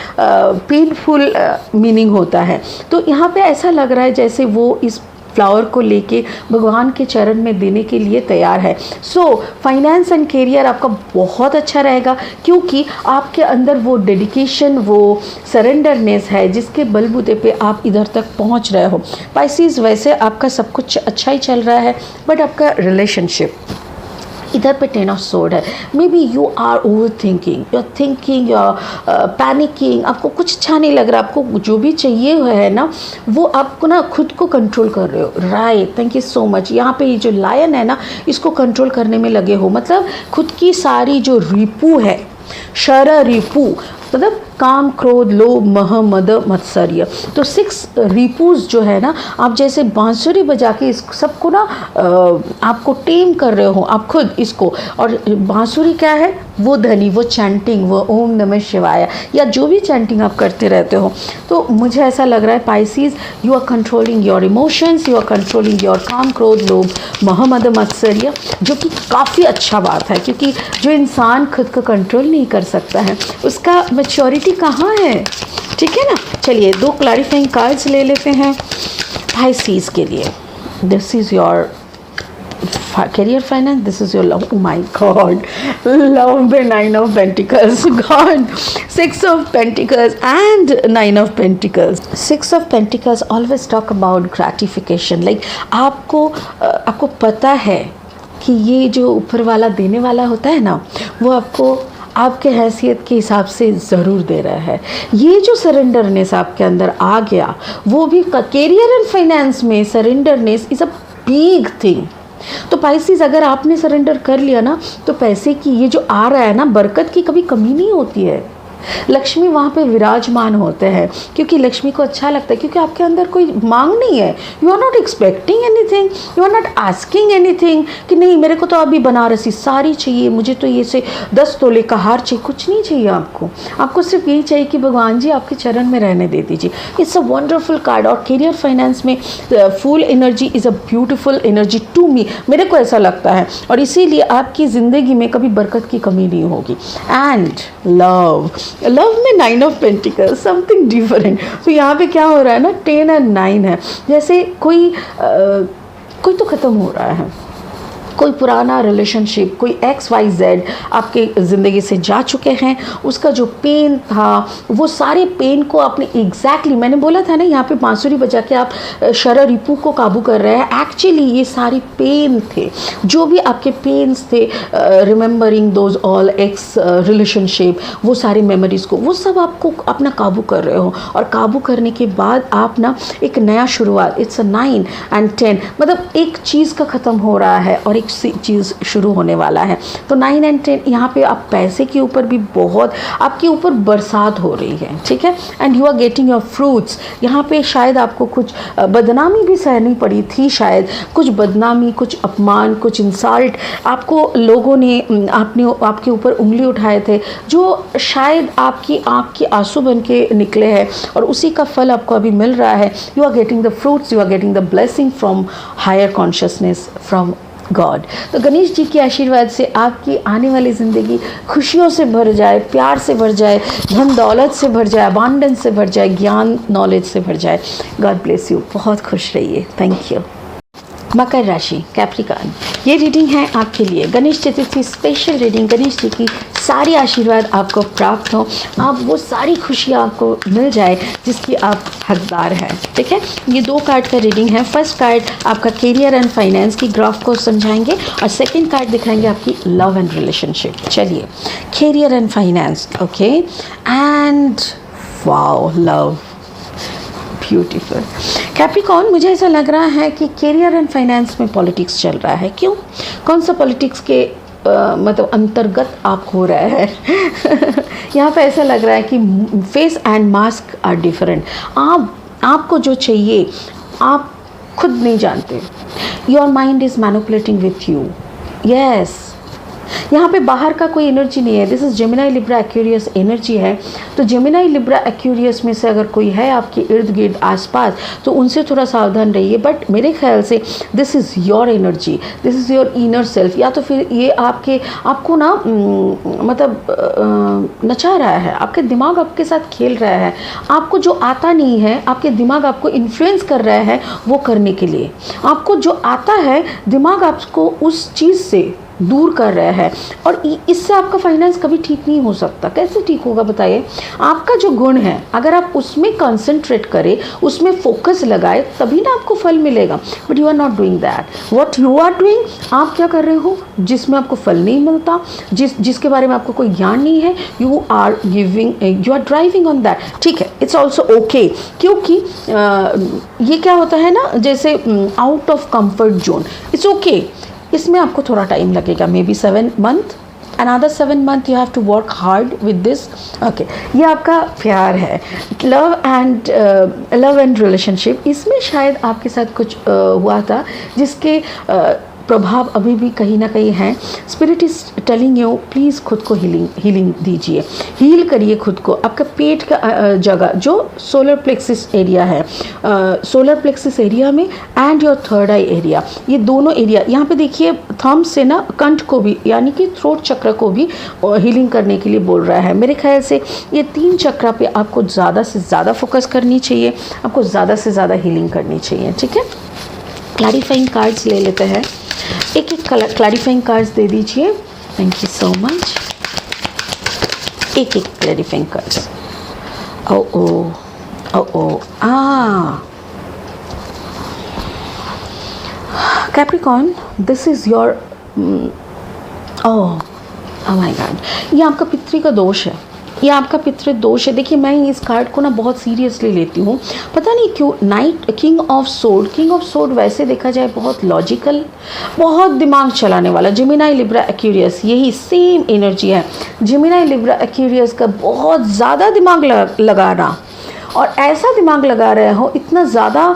पेनफुल मीनिंग होता है। तो यहाँ पे ऐसा लग रहा है जैसे वो इस फ्लावर को लेके भगवान के चरण में देने के लिए तैयार है। सो फाइनेंस एंड करियर आपका बहुत अच्छा रहेगा, क्योंकि आपके अंदर वो डेडिकेशन, वो सरेंडरनेस है जिसके बलबूते पे आप इधर तक पहुंच रहे हो। पाइसेस, वैसे आपका सब कुछ अच्छा ही चल रहा है, बट आपका रिलेशनशिप, इधर पे 10 ऑफ सोर्ड है। May be you are overthinking, you are thinking, you are panicking, आपको कुछ अच्छा नहीं लग रहा, आपको जो भी चाहिए है ना वो आपको ना खुद को कंट्रोल कर रहे हो। Right, thank you so much. यहाँ पे ये जो लायन है ना, इसको कंट्रोल करने में लगे हो, मतलब खुद की सारी जो रिपू है, शर रिपू, मतलब काम, क्रोध, लोभ, मोह, मद, मत्सर्य। तो 6 रिपुज जो है ना, आप जैसे बांसुरी बजा के इस सबको ना आपको टेम कर रहे हो आप खुद इसको। और बांसुरी क्या है, वो ध्वनि, वो चैंटिंग, वो ओम नमः शिवाय या जो भी चैंटिंग आप करते रहते हो। तो मुझे ऐसा लग रहा है Pisces, you are controlling your emotions, you are controlling your काम, क्रोध, लोभ, मोह, मद, मत्सर्य, जो कि काफ़ी अच्छा बात है, क्योंकि जो इंसान खुद को कंट्रोल नहीं कर सकता है उसका मैच्योरिटी कहाँ है। ठीक है ना। चलिए 2 क्लैरिफाइंग कार्ड्स ले लेते हैं पाइसेस के लिए। This is your career finance, this is your love. Oh my god, love में 9 of Pentacles, god, 6 of Pentacles and 9 of Pentacles. 6 of Pentacles always talk about gratification, like आपको पता है कि ये जो ऊपर वाला देने वाला होता है ना, वो आपको आपके हैसियत के हिसाब से ज़रूर दे रहा है। ये जो सरेंडरनेस आपके अंदर आ गया, वो भी करियर एंड फाइनेंस में surrenderness is a big thing. तो पाइसेस, अगर आपने सरेंडर कर लिया ना, तो पैसे की ये जो आ रहा है ना, बरकत की कभी कमी नहीं होती है। लक्ष्मी वहाँ पे विराजमान होते हैं, क्योंकि लक्ष्मी को अच्छा लगता है, क्योंकि आपके अंदर कोई मांग नहीं है। You are not expecting anything, you are not asking anything कि नहीं मेरे को तो अभी बनारसी साड़ी चाहिए, मुझे तो ये से 10 तोले का हार चाहिए। कुछ नहीं चाहिए आपको सिर्फ यही चाहिए कि भगवान जी आपके चरण में रहने दे दीजिए। It's a wonderful card. और करियर फाइनेंस में full energy is a beautiful energy to me, मेरे को ऐसा लगता है। और इसीलिए आपकी ज़िंदगी में कभी बरकत की कमी नहीं होगी। एंड लव में 9 ऑफ पेंटिकल्स, समथिंग डिफरेंट। तो यहाँ पे क्या हो रहा है ना, 10 और 9 है, जैसे कोई तो ख़त्म हो रहा है, कोई पुराना रिलेशनशिप, कोई XYZ आपके ज़िंदगी से जा चुके हैं। उसका जो पेन था, वो सारे पेन को आपने एग्जैक्टली, मैंने बोला था ना यहाँ पे बांसुरी बजा के आप शरर रिपू को काबू कर रहे हैं। एक्चुअली ये सारी पेन थे, जो भी आपके पेन्स थे, remembering those all x relationship, वो सारी मेमोरीज़ को, वो सब आपको अपना काबू कर रहे हो। और काबू करने के बाद आप ना एक नया शुरुआत, इट्स अ 9 and 10, मतलब एक चीज़ का ख़त्म हो रहा है और चीज़ शुरू होने वाला है। तो 9 and 10 यहाँ पे आप पैसे के ऊपर भी बहुत आपके ऊपर बरसात हो रही है। ठीक है। And you are getting your fruits. यहाँ पे शायद आपको कुछ बदनामी भी सहनी पड़ी थी, शायद कुछ बदनामी, कुछ अपमान, कुछ इंसल्ट, आपको लोगों ने आपके ऊपर उंगली उठाए थे, जो शायद आपकी आँख के आंसू बन के निकले हैं, और उसी का फल आपको अभी मिल रहा है। You are getting the fruits, you are getting the blessing from higher consciousness, from God. तो गणेश जी के आशीर्वाद से आपकी आने वाली ज़िंदगी खुशियों से भर जाए, प्यार से भर जाए, धन दौलत से भर जाए, अबांडेंस से भर जाए, ज्ञान नॉलेज से भर जाए। God bless you. बहुत खुश रहिए। Thank you. मकर राशि, कैप्रिकॉर्न, ये रीडिंग है आपके लिए। Ganesh Chaturthi special reading. गणेश जी की सारी आशीर्वाद आपको प्राप्त हो, आप वो सारी खुशियाँ आपको मिल जाए जिसकी आप हकदार हैं। ठीक है। ये 2 कार्ड का रीडिंग है। फर्स्ट कार्ड आपका करियर एंड फाइनेंस की ग्राफ को समझाएंगे, और सेकंड कार्ड दिखाएंगे आपकी लव एंड रिलेशनशिप। चलिए, career and finance, okay, and wow, love, beautiful. Capricorn, मुझे ऐसा लग रहा है कि करियर एंड फाइनेंस में पॉलिटिक्स चल रहा है। क्यों? कौन सा पॉलिटिक्स के मतलब अंतर्गत आप हो रहे हैं यहाँ पे ऐसा लग रहा है कि face and mask are different. आपको जो चाहिए आप खुद नहीं जानते। Your mind is manipulating with you. Yes, यहाँ पे बाहर का कोई एनर्जी नहीं है। This is Gemini Libra Aquarius energy है। तो जेमिनी लिब्रा एक्वेरियस में से अगर कोई है आपके इर्द गिर्द आसपास, तो उनसे थोड़ा सावधान रहिए। बट मेरे ख्याल से this is your energy, this is your inner self, या तो फिर ये आपको ना मतलब नचा रहा है। आपके दिमाग आपके साथ खेल रहा है। आपको जो आता नहीं है, आपके दिमाग आपको इन्फ्लुएंस कर रहा है वो करने के लिए। आपको जो आता है, दिमाग आपको उस चीज़ से दूर कर रहा है, और इससे आपका फाइनेंस कभी ठीक नहीं हो सकता। कैसे ठीक होगा बताइए? आपका जो गुण है, अगर आप उसमें कंसंट्रेट करें, उसमें फोकस लगाए, तभी ना आपको फल मिलेगा। But you are not doing that. What you are doing, आप क्या कर रहे हो जिसमें आपको फल नहीं मिलता, जिसके बारे में आपको कोई ज्ञान नहीं है, you are driving on that. ठीक है, इट्स ऑल्सो ओके, क्योंकि ये क्या होता है ना, जैसे out of comfort zone, it's okay. इसमें आपको थोड़ा टाइम लगेगा, may be 7 month, another 7 month you have to work hard with this. Okay, ये आपका प्यार है, लव एंड रिलेशनशिप। इसमें शायद आपके साथ कुछ हुआ था जिसके प्रभाव अभी भी कहीं ना कहीं हैं। Spirit is telling you please खुद को हीलिंग दीजिए, हील करिए खुद को। आपका पेट का जगह जो सोलर प्लेक्सिस एरिया है, सोलर प्लेक्सिस एरिया में and your third eye area, ये दोनों एरिया यहाँ पे देखिए थंब से ना कंठ को भी यानी कि थ्रोट चक्र को भी हीलिंग करने के लिए बोल रहा है। मेरे ख्याल से ये 3 चक्र पे आपको ज़्यादा से ज़्यादा फोकस करनी चाहिए, आपको ज़्यादा से ज़्यादा हीलिंग करनी चाहिए। ठीक है, क्लैरिफाइंग कार्ड्स ले लेते हैं, एक एक क्लैरिफाइंग कार्ड्स दे दीजिए। Thank you so much. एक एक clarifying cards. Capricorn, this is your my God, ये आपका पितृ का दोष है, ये आपका पितृ दोष है। देखिए मैं इस कार्ड को ना बहुत सीरियसली लेती हूँ, पता नहीं क्यों। नाइट, किंग ऑफ सोर्ड वैसे देखा जाए बहुत लॉजिकल, बहुत दिमाग चलाने वाला। जेमिनाई लिब्रा एक्वेरियस, यही सेम एनर्जी है। जेमिनाई लिब्रा एक्वेरियस का बहुत ज़्यादा दिमाग लगाना, और ऐसा दिमाग लगा रहे हो, इतना ज़्यादा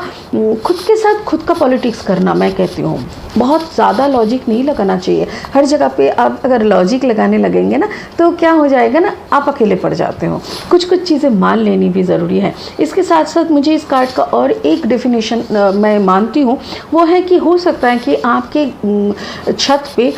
खुद के साथ खुद का पॉलिटिक्स करना। मैं कहती हूँ बहुत ज़्यादा लॉजिक नहीं लगाना चाहिए। हर जगह पे आप अगर लॉजिक लगाने लगेंगे ना तो क्या हो जाएगा ना, आप अकेले पड़ जाते हो। कुछ कुछ चीज़ें मान लेनी भी ज़रूरी है। इसके साथ साथ मुझे इस कार्ड का और एक डेफिनेशन मैं मानती हूँ, वो है कि हो सकता है कि आपके छत पे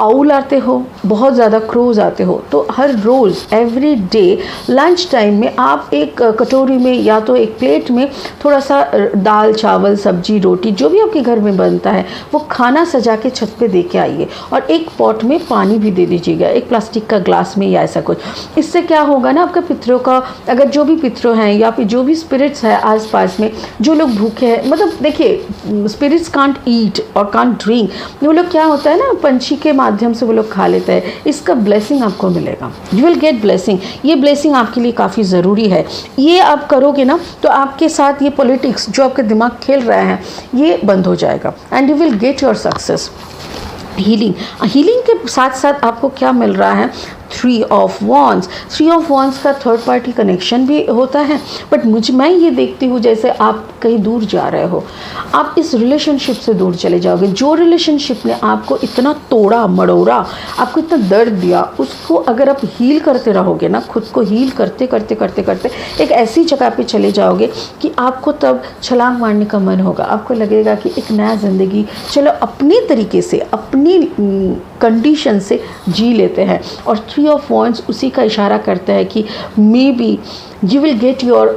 आउल आते हो, बहुत ज़्यादा क्रोज आते हो, तो हर रोज़ एवरी डे लंच टाइम में आप एक कटोरी में या तो एक प्लेट में थोड़ा सा दाल, चावल, सब्जी, रोटी जो भी आपके घर में बनता है वो खाना सजा के छत पे दे के आइए, और एक पॉट में पानी भी दे दीजिएगा, एक प्लास्टिक का ग्लास में या ऐसा कुछ। इससे क्या होगा ना, आपका पितरों का, अगर जो भी पितरों हैं या फिर जो भी स्पिरिट्स है आसपास में, जो लोग भूखे हैं, मतलब देखिए स्पिरिट्स कांट ईट और कांट ड्रिंक, वो लोग क्या होता है ना, पंछी के माध्यम से वो लोग खा लेते हैं। इसका ब्लेसिंग आपको मिलेगा, यू विल गेट ब्लेसिंग। ये ब्लेसिंग आपके लिए काफ़ी ज़रूरी है। ये आप करोगे ना तो आपके साथ ये पॉलिटिक्स जो आपके दिमाग खेल रहा है ये बंद हो जाएगा, and you will get your success. Healing के साथ साथ आपको क्या मिल रहा है, 3 ऑफ वॉन्ड्स का थर्ड पार्टी कनेक्शन भी होता है। बट मैं ये देखती हूँ जैसे आप कहीं दूर जा रहे हो, आप इस रिलेशनशिप से दूर चले जाओगे। जो रिलेशनशिप ने आपको इतना तोड़ा मड़ोड़ा, आपको इतना दर्द दिया, उसको अगर आप हील करते रहोगे ना, खुद को हील करते करते करते करते एक ऐसी जगह पे चले जाओगे कि आपको तब छलांग मारने का मन होगा। आपको लगेगा कि एक नया ज़िंदगी चलो अपने तरीके से, अपनी कंडीशन से जी लेते हैं। और 3 ऑफ वॉन्ड्स उसी का इशारा करता है कि may be you will get your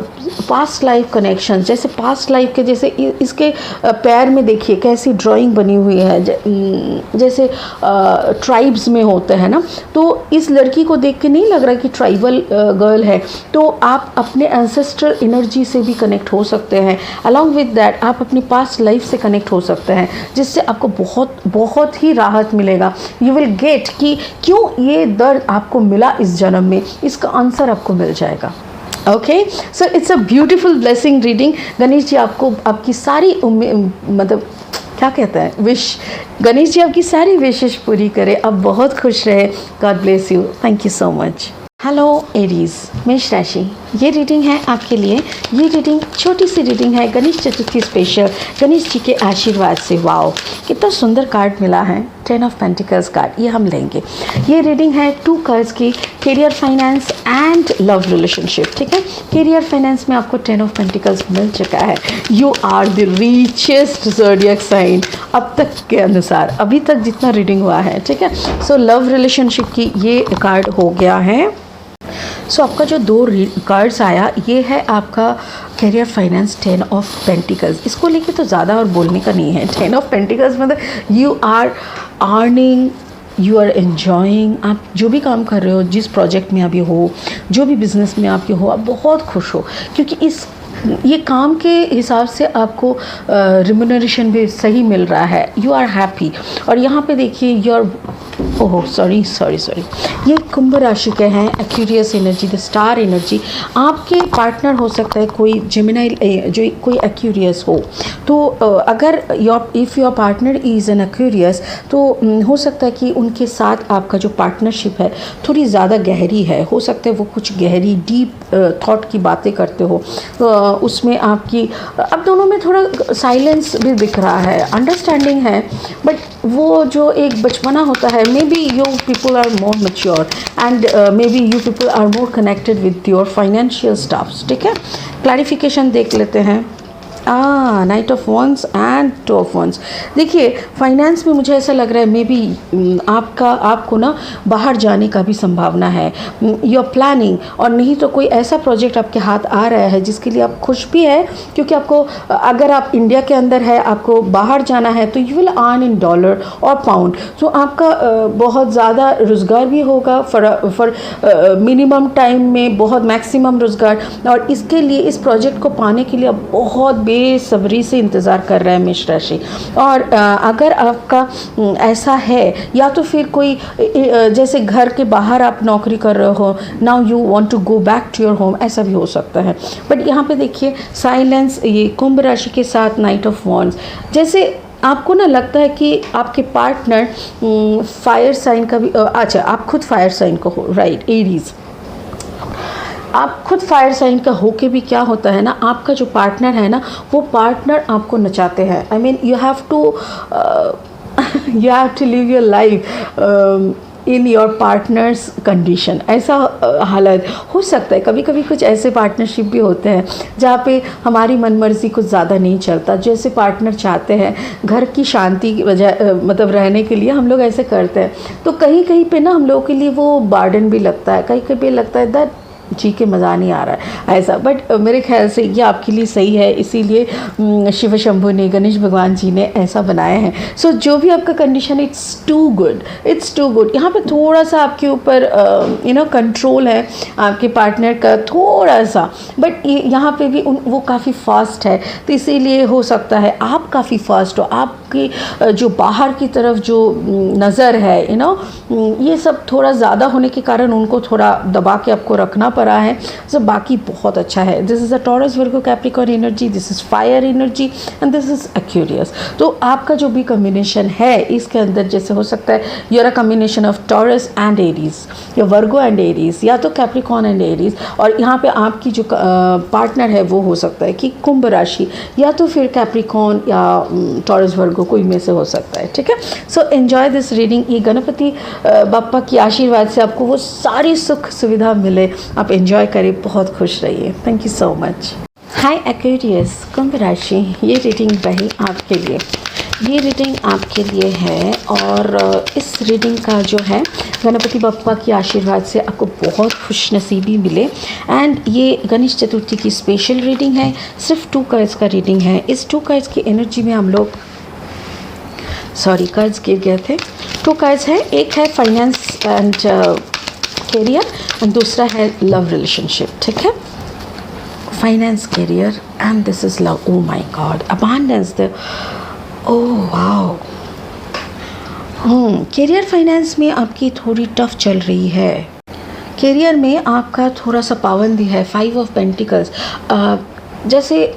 past life connection. जैसे पास्ट लाइफ के, जैसे इसके पैर में देखिए कैसी ड्राइंग बनी हुई है, जैसे ट्राइब्स में होते हैं ना, तो इस लड़की को देख के नहीं लग रहा कि ट्राइबल गर्ल है। तो आप अपने एंसेस्ट्रल एनर्जी से भी कनेक्ट हो सकते हैं। अलॉन्ग विद दैट आप अपनी पास्ट लाइफ से कनेक्ट हो सकते हैं, जिससे आपको बहुत बहुत ही राहत मिलेगा। यू विल गेट कि क्यों ये दर्द आपको मिला इस जन्म में, इसका आंसर आपको मिल जाएगा। Okay, so it's a beautiful blessing reading. Ganesh ji आपको आपकी सारी मतलब क्या कहते हैं, विश, गणेश जी आपकी सारी विशेष पूरी करे, आप बहुत खुश रहे। God bless you, thank you so much. Hello Aries, मेष राशि, ये रीडिंग है आपके लिए। ये रीडिंग छोटी सी रीडिंग है, गणेश चतुर्थी स्पेशल, गणेश जी के आशीर्वाद से। वाओ, कितना सुंदर कार्ड मिला है, 10 ऑफ पेंटिकल्स कार्ड, ये हम लेंगे। ये रीडिंग है 2 कार्ड्स की, career, finance and love relationship. ठीक है, करियर फाइनेंस में आपको 10 ऑफ पेंटिकल्स मिल चुका है। You are the richest zodiac sign अब तक के अनुसार, अभी तक जितना रीडिंग हुआ है। ठीक है, सो लव रिलेशनशिप की ये कार्ड हो गया है। सो आपका जो 2 कार्ड्स आया, ये है आपका करियर, फाइनेंस, 10 ऑफ पेंटिकल्स। इसको लेके तो ज़्यादा और बोलने का नहीं है। 10 ऑफ पेंटिकल्स मतलब you are earning, you are enjoying. आप जो भी काम कर रहे हो, जिस प्रोजेक्ट में अभी हो, जो भी बिज़नेस में आपके हो, आप बहुत खुश हो, क्योंकि ये काम के हिसाब से आपको रिम्यूनरेशन भी सही मिल रहा है। You are happy. और यहाँ पे देखिए your oh sorry sorry sorry, ये कुंभ राशि के हैं, Aquarius energy, the star energy. आपके पार्टनर हो सकता है कोई जेमिनाई, जो कोई एक्यूरियस हो। तो अगर if your partner is an Aquarius, तो हो सकता है कि उनके साथ आपका जो पार्टनरशिप है थोड़ी ज़्यादा गहरी है। हो सकता है वो कुछ गहरी डीप थॉट की बातें करते हो। उसमें आपकी अब दोनों में थोड़ा साइलेंस भी दिख रहा है, अंडरस्टैंडिंग है, बट वो जो एक बचपना होता है, may be you people are more mature and may B you people are more connected with your financial stuffs. ठीक है, क्लैरिफिकेशन देख लेते हैं। Knight of wands and two of wands. देखिए फाइनेंस में मुझे ऐसा लग रहा है मे बी आपको ना बाहर जाने का भी संभावना है, योर प्लानिंग, और नहीं तो कोई ऐसा प्रोजेक्ट आपके हाथ आ रहा है जिसके लिए आप खुश भी है, क्योंकि आपको, अगर आप इंडिया के अंदर है, आपको बाहर जाना है तो you will earn in dollar और पाउंड। तो आपका बहुत ज़्यादा रोज़गार भी होगा फॉर मिनिमम टाइम में, बहुत मैक्सिमम रोज़गार, और इसके लिए, इस प्रोजेक्ट को पाने के लिए आप बहुत बेसब्री से इंतज़ार कर रहे हैं मेष राशि। और अगर आपका ऐसा है, या तो फिर कोई जैसे घर के बाहर आप नौकरी कर रहे हो, now you want to go back to your home, ऐसा भी हो सकता है। बट यहाँ पे देखिए साइलेंस, ये कुंभ राशि के साथ नाइट ऑफ वॉन्ड्स, जैसे आपको ना लगता है कि आपके पार्टनर फायर साइन का भी, अच्छा आप खुद फायर साइन का हो, राइट, एरीज। आप खुद फायर साइन का होके भी क्या होता है ना, आपका जो पार्टनर है ना, वो पार्टनर आपको नचाते हैं। I mean you have to live your life in your partner's condition. ऐसा हालत हो सकता है। कभी कभी कुछ ऐसे पार्टनरशिप भी होते हैं जहाँ पे हमारी मनमर्जी कुछ ज़्यादा नहीं चलता, जैसे पार्टनर चाहते हैं घर की शांति की वजह, मतलब रहने के लिए हम लोग ऐसे करते हैं। तो कहीं कहीं पे ना हम लोगों के लिए वो बर्डन भी लगता है, कहीं कहीं पे लगता है दैट जी के मज़ा नहीं आ रहा है ऐसा। बट मेरे ख्याल से ये आपके लिए सही है, इसीलिए शिव शंभु ने, गणेश भगवान जी ने ऐसा बनाया है। सो जो भी आपका condition, it's too good, it's too good. यहाँ पे थोड़ा सा आपके ऊपर कंट्रोल है आपके पार्टनर का, थोड़ा सा, बट यहाँ पे भी वो काफ़ी फास्ट है, तो इसीलिए हो सकता है आप काफ़ी फास्ट हो। आपकी जो बाहर की तरफ जो नज़र है, ये सब थोड़ा ज़्यादा होने के कारण उनको थोड़ा दबा के आपको रखना पड़ा है। तो बाकी बहुत अच्छा है। This is a Taurus Virgo Capricorn energy, this is fire energy and this is Aquarius. तो आपका जो भी कॉम्बिनेशन है इसके अंदर, जैसे हो सकता है you're a combination of Taurus and Aries, या वर्गो एंड एरीज, या तो कैप्रिकॉर्न एंड एरीज, और यहाँ पे आपकी जो पार्टनर है वो हो सकता है कि कुंभ राशि, या तो फिर कैप्रिकॉर्न या टॉरस वर्गो, कोई में से हो सकता है। ठीक है, सो एन्जॉय दिस रीडिंग। ये गणपति बप्पा की आशीर्वाद से आपको वो सारी सुख सुविधा मिले, आप एंजॉय करें, बहुत खुश रहिए। Thank you so much. Hi Aquarius, कुंभ राशि, ये रीडिंग रही आपके लिए, ये रीडिंग आपके लिए है। और इस रीडिंग का जो है, गणपति बप्पा की आशीर्वाद से आपको बहुत खुश नसीबी मिले। एंड ये गणेश चतुर्थी की स्पेशल रीडिंग है, सिर्फ 2 कार्ड्स का रीडिंग है। इस 2 कार्ड्स की एनर्जी में हम लोग, सॉरी कार्ड्स गिर गए थे। 2 कार्ड्स है, एक है फाइनेंस एंड कैरियर, और दूसरा है लव रिलेशनशिप। ठीक है, finance, career and this is love. Oh my God, abundance, oh wow. Career finance में आपकी थोड़ी टफ चल रही है। कैरियर में आपका थोड़ा सा पाबंदी है, 5 ऑफ पेंटिकल्स। जैसे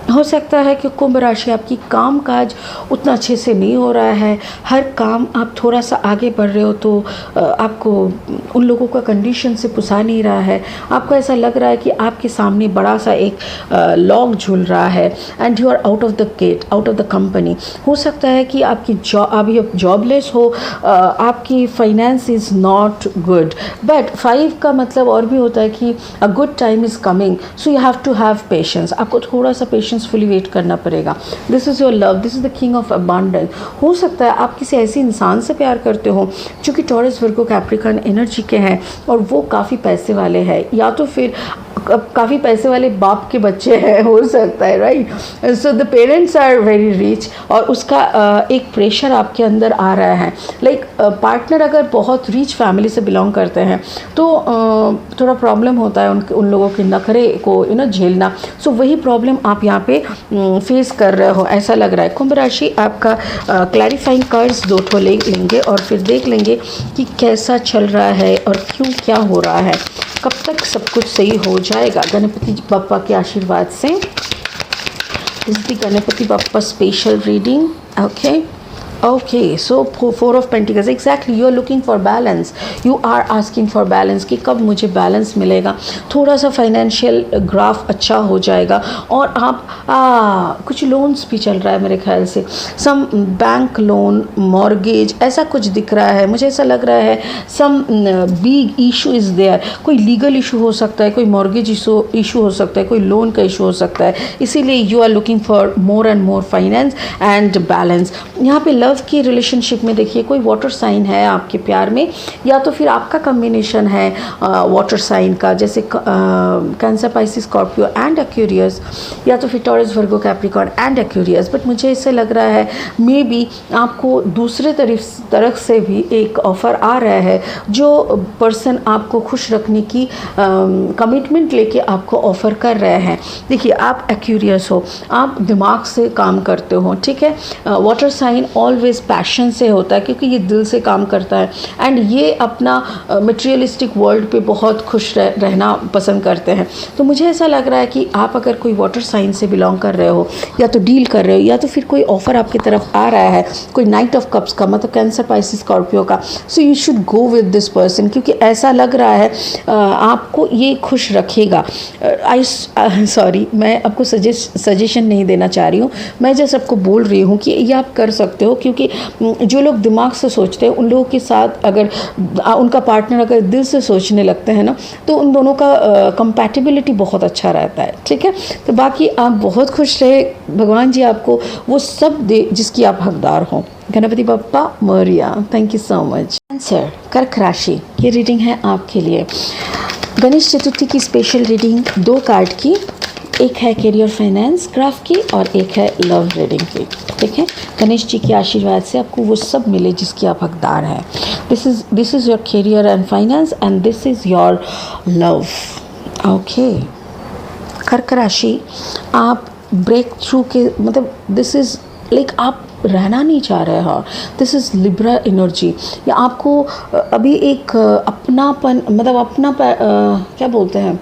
हो सकता है कि कुंभ राशि, आपकी काम काज उतना अच्छे से नहीं हो रहा है, हर काम आप थोड़ा सा आगे बढ़ रहे हो तो आपको उन लोगों का कंडीशन से पुसा नहीं रहा है। आपको ऐसा लग रहा है कि आपके सामने बड़ा सा एक लॉक झूल रहा है and you are out of the gate, out of the company. हो सकता है कि आपकी अभी जॉबलेस हो, आपकी finance is not good, but 5 का मतलब और भी होता है कि a good time is coming, so you have to have patience. आपको थोड़ा सा पेशेंसफुली वेट करना पड़ेगा। This is your love, this is the king of abundance. हो सकता है आप किसी ऐसे इंसान से प्यार करते हो जो कि टॉरस वर्गो कैप्रिकॉर्न एनर्जी के हैं और वो काफ़ी पैसे वाले हैं, या तो फिर काफ़ी पैसे वाले बाप के बच्चे हैं, हो सकता है, right. So the parents are very rich और उसका एक प्रेशर आपके अंदर आ रहा है। लाइक पार्टनर अगर बहुत रिच फैमिली से बिलोंग करते हैं तो थोड़ा प्रॉब्लम होता है उन लोगों के नखरे को झेलना। सो वही प्रॉब्लम आप यहाँ पे फेस कर रहे हो ऐसा लग रहा है। कुंभ राशि आपका क्लैरिफाइंग कार्ड्स 2 ठो लेंगे और फिर देख लेंगे कि कैसा चल रहा है और क्यों क्या हो रहा है, कब तक सब कुछ सही हो जाएगा गणपति बप्पा के आशीर्वाद से। इस the Ganpati Bappa special reading. Okay so 4 of pentacles, exactly you are looking for balance, you are asking for balance कि कब मुझे बैलेंस मिलेगा, थोड़ा सा फाइनेंशियल ग्राफ अच्छा हो जाएगा। और आप कुछ लोन्स भी चल रहा है मेरे ख्याल से, सम बैंक लोन, मॉर्गेज, ऐसा कुछ दिख रहा है मुझे। ऐसा लग रहा है some big issue is there, कोई लीगल इशू हो सकता है, कोई मॉर्गेज इशू हो सकता है, कोई लोन का इशू हो सकता है, इसीलिए you are looking for more and more finance and balance. यहाँ पे लव की रिलेशनशिप में देखिए कोई वाटर साइन है आपके प्यार में, या तो फिर आपका कम्बिनेशन है वाटर साइन का, जैसे cancer, Pisces, Scorpio and Aquarius, या तो फिर taurus, Virgo, Capricorn and Aquarius. But मुझे इससे लग रहा है मे बी आपको दूसरे तरफ से भी एक ऑफ़र आ रहा है, जो पर्सन आपको खुश रखने की कमिटमेंट लेके आपको ऑफ़र कर रहे हैं। देखिए आप एक्वेरियस हो, आप दिमाग से काम करते हो, ठीक है। वाटर साइन ऑलवेज पैशन से होता है क्योंकि ये दिल से काम करता है एंड ये अपना मटेरियलिस्टिक वर्ल्ड पे बहुत खुश रहना पसंद करते हैं। तो मुझे ऐसा लग रहा है कि आप अगर कोई वाटर साइन से बिलोंग कर रहे हो, या तो डील कर रहे हो, या तो फिर कोई ऑफ़र आपकी तरफ आ रहा है, कोई नाइट ऑफ कप्स का, मतलब कैंसर, पाइसिस, स्कॉर्पियो का, so you should go with this person, क्योंकि ऐसा लग रहा है आपको ये खुश रखेगा। सॉरी, मैं आपको सजेशन नहीं देना चाह रही हूँ, मैं जस्ट आपको बोल रही हूँ कि ये आप कर सकते हो, क्योंकि जो लोग दिमाग से सोचते हैं उन लोगों के साथ अगर उनका पार्टनर अगर दिल से सोचने लगते हैं ना, तो उन दोनों का कंपैटिबिलिटी बहुत अच्छा रहता है, ठीक है। तो बाकी आप बहुत खुश रहे, भगवान जी आपको वो सब दे जिसकी आप हकदार हों। Ganpati Bappa Morya. Thank you so much. Answer कर्क राशि, ये रीडिंग है आपके लिए। गणेश चतुर्थी की स्पेशल रीडिंग 2 कार्ड की, एक है करियर फाइनेंस ग्राफ की और एक है लव रीडिंग की, ठीक है। गणेश जी के आशीर्वाद से आपको वो सब मिले जिसकी आप हकदार हैं। This is your career and finance and this is your love. Okay, कर्क राशि, आप ब्रेक थ्रू के, मतलब दिस इज़ लाइक आप रहना नहीं चाह रहे हो, दिस इज़ लिब्रा एनर्जी, या आपको अभी एक अपनापन, मतलब अपना क्या बोलते हैं,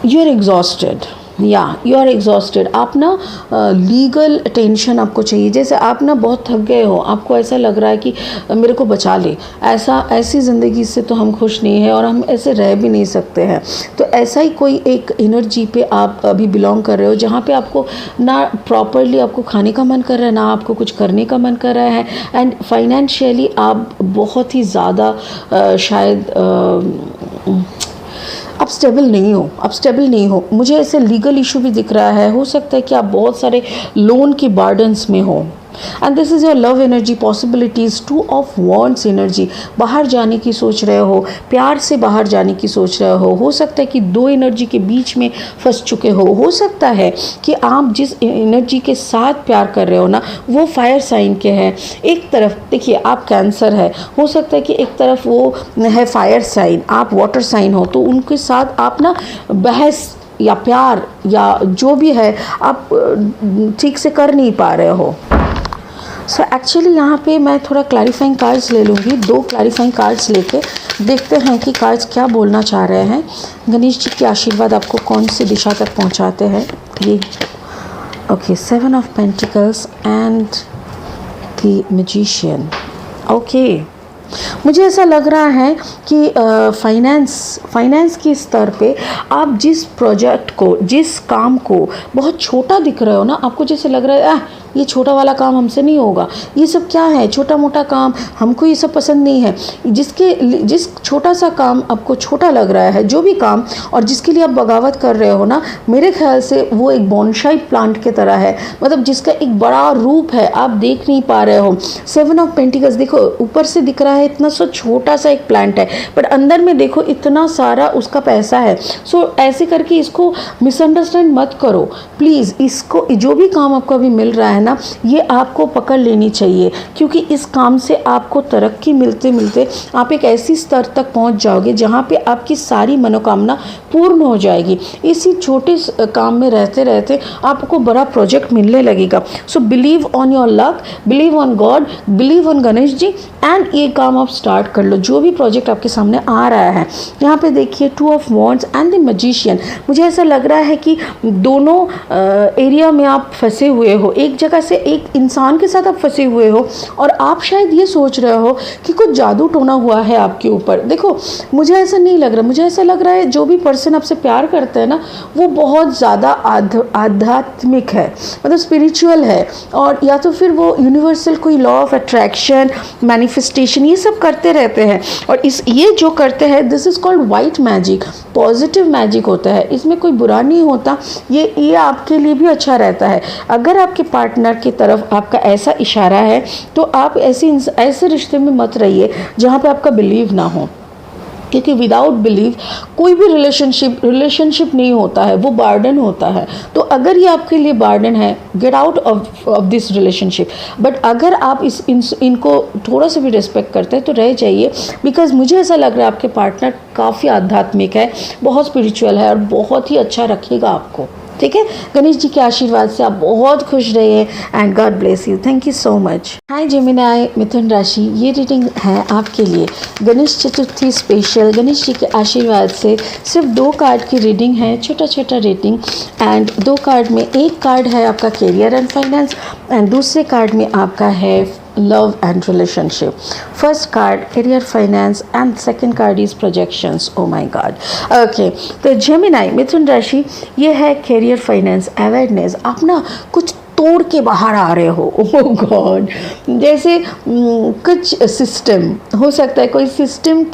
यू आर एग्जॉस्टेड, या यू आर एग्जॉस्टेड। आप ना लीगल टेंशन आपको चाहिए, जैसे आप ना बहुत थक गए हो, आपको ऐसा लग रहा है कि मेरे को बचा ले, ऐसी ज़िंदगी से तो हम खुश नहीं हैं और हम ऐसे रह भी नहीं सकते हैं। तो ऐसा ही कोई एक एनर्जी पे आप अभी बिलोंग कर रहे हो, जहाँ पे आपको ना प्रॉपरली आपको खाने का मन कर रहा है, ना आपको कुछ करने का मन कर रहा है, एंड फाइनेंशियली आप बहुत ही ज़्यादा शायद आप स्टेबल नहीं हो। मुझे ऐसे लीगल इशू भी दिख रहा है, हो सकता है कि आप बहुत सारे लोन के बर्डन्स में हो। And this is your love energy, possibilities, 2 of wands energy, बाहर जाने की सोच रहे हो, प्यार से बाहर जाने की सोच रहे हो सकता है कि 2 एनर्जी के बीच में फंस चुके हो सकता है कि आप जिस एनर्जी के साथ प्यार कर रहे हो ना, वो फायर साइन के हैं। एक तरफ देखिए आप कैंसर है, हो सकता है कि एक तरफ वो है फायर साइन, आप वाटर साइन हो, तो उनके साथ आप ना बहस या प्यार या जो भी है आप ठीक से कर नहीं पा रहे हो। सो एक्चुअली यहाँ पे मैं थोड़ा क्लैरिफाइंग कार्ड्स ले लूँगी, 2 क्लैरिफाइंग कार्ड्स लेके देखते हैं कि कार्ड्स क्या बोलना चाह रहे हैं। गणेश जी के आशीर्वाद आपको कौन सी दिशा तक पहुँचाते हैं। ये okay, 7 of pentacles and the magician. Okay, मुझे ऐसा लग रहा है कि फाइनेंस के स्तर पे आप जिस प्रोजेक्ट को, जिस काम को बहुत छोटा दिख रहे हो ना, आपको जैसे लग रहा है ये छोटा वाला काम हमसे नहीं होगा, ये सब क्या है छोटा मोटा काम, हमको ये सब पसंद नहीं है। जिस छोटा सा काम आपको छोटा लग रहा है, जो भी काम, और जिसके लिए आप बगावत कर रहे हो ना, मेरे ख्याल से वो एक बोनसाई प्लांट की तरह है, मतलब जिसका एक बड़ा रूप है, आप देख नहीं पा रहे हो। 7 ऑफ पेंटिकल्स देखो, ऊपर से दिख रहा है इतना सा छोटा सा एक प्लांट है, बट अंदर में देखो इतना सारा उसका पैसा है। सो ऐसे करके इसको मिसअंडरस्टैंड मत करो प्लीज़। इसको जो भी काम आपको अभी मिल रहा है ना, ये आपको पकड़ लेनी चाहिए, क्योंकि इस काम से आपको तरक्की मिलते मिलते आप एक ऐसी स्तर तक पहुंच जाओगे जहां पे आपकी सारी मनोकामना पूर्ण हो जाएगी। इसी छोटे काम में रहते रहते आपको बड़ा प्रोजेक्ट मिलने लगेगा। So believe on your luck, believe on God, believe on Ganesh ji, and ये काम आप स्टार्ट कर लो, जो भी प्रोजेक्ट आपके सामने आ रहा है। यहाँ पे देखिए 2 of wands and the magician. मुझे ऐसा लग रहा है कि दोनों एरिया में आप फंसे हुए हो, एक जगह से एक इंसान के साथ आप फंसे हुए हो, और आप शायद ये सोच रहे हो कि कुछ जादू टोना हुआ है आपके ऊपर। देखो, मुझे ऐसा नहीं लग रहा, मुझे ऐसा लग रहा है जो भी पर्सन आपसे प्यार करता है ना, वो बहुत ज़्यादा आध्यात्मिक है, मतलब स्पिरिचुअल है, और या तो फिर वो यूनिवर्सल कोई लॉ ऑफ अट्रैक्शन, मैनिफेस्टेशन, ये सब करते रहते हैं। और ये जो करते हैं, this is called white magic, positive magic होता है, इसमें कोई बुरा नहीं होता, ये आपके लिए भी अच्छा रहता है। अगर आपके पार्टनर की तरफ आपका ऐसा इशारा है तो आप ऐसे रिश्ते में मत रहिए जहाँ पे आपका बिलीव ना हो, क्योंकि विदाउट बिलीव कोई भी रिलेशनशिप नहीं होता है, वो बर्डन होता है। तो अगर ये आपके लिए बर्डन है, gate out of this relationship. But अगर आप इनको थोड़ा सा भी रिस्पेक्ट करते हैं तो रह जाइए, बिकॉज मुझे ऐसा लग रहा है आपके पार्टनर काफ़ी आध्यात्मिक है, बहुत स्पिरिचुअल है, और बहुत ही अच्छा रखेगा आपको। ठीक है, गणेश जी के आशीर्वाद से आप बहुत खुश रहिए, and god bless you. Thank you so much. Hi Gemini, मिथुन राशि, ये रीडिंग है आपके लिए गणेश चतुर्थी स्पेशल। गणेश जी के आशीर्वाद से सिर्फ 2 कार्ड की रीडिंग है, छोटा छोटा रीडिंग, एंड 2 कार्ड में एक कार्ड है आपका कैरियर एंड फाइनेंस, एंड दूसरे कार्ड में आपका है love and relationship. First card career finance and second card is projections. Oh my god. Okay, तो Gemini मिथुन राशि, ये है career finance awareness। आप ना कुछ तोड़ के बाहर आ रहे हो। ओह गॉड, जैसे कुछ सिस्टम हो सकता है, कोई सिस्टम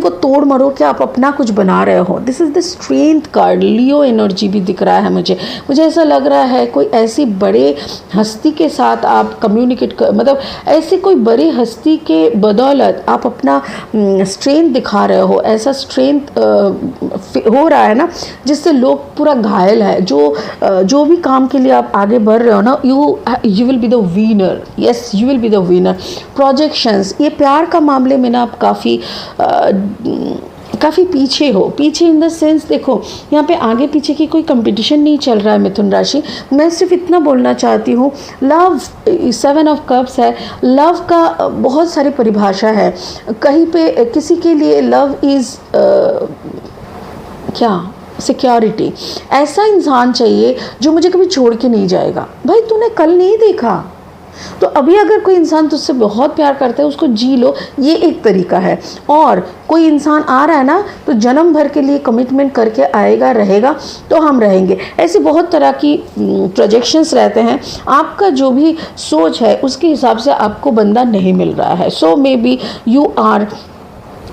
को तोड़ मरोड़ के आप अपना कुछ बना रहे हो। This is the strength card. Leo energy भी दिख रहा है मुझे ऐसा लग रहा है कोई ऐसी बड़े हस्ती के साथ आप कम्युनिकेट मतलब ऐसे कोई बड़ी हस्ती के बदौलत आप अपना स्ट्रेंथ दिखा रहे हो। ऐसा स्ट्रेंथ हो रहा है ना जिससे लोग पूरा घायल है। जो भी काम के लिए आप आगे बढ़ रहे हो ना, you will be the winner. Yes, you will be the winner. Projections, ये प्यार का मामले में ना आप काफ़ी पीछे हो। पीछे इन द सेंस, देखो यहाँ पे आगे पीछे की कोई कंपटीशन नहीं चल रहा है मिथुन राशि। मैं सिर्फ इतना बोलना चाहती हूँ, लव 7 ऑफ कप्स है। लव का बहुत सारी परिभाषा है। कहीं पे किसी के लिए लव इज़ क्या सिक्योरिटी। ऐसा इंसान चाहिए जो मुझे कभी छोड़ के नहीं जाएगा। भाई तूने कल नहीं देखा, तो अभी अगर कोई इंसान तुझसे बहुत प्यार करता है उसको जी लो, ये एक तरीका है। और कोई इंसान आ रहा है ना तो जन्म भर के लिए कमिटमेंट करके आएगा, रहेगा तो हम रहेंगे। ऐसे बहुत तरह की प्रोजेक्शंस रहते हैं। आपका जो भी सोच है उसके हिसाब से आपको बंदा नहीं मिल रहा है। So may be you are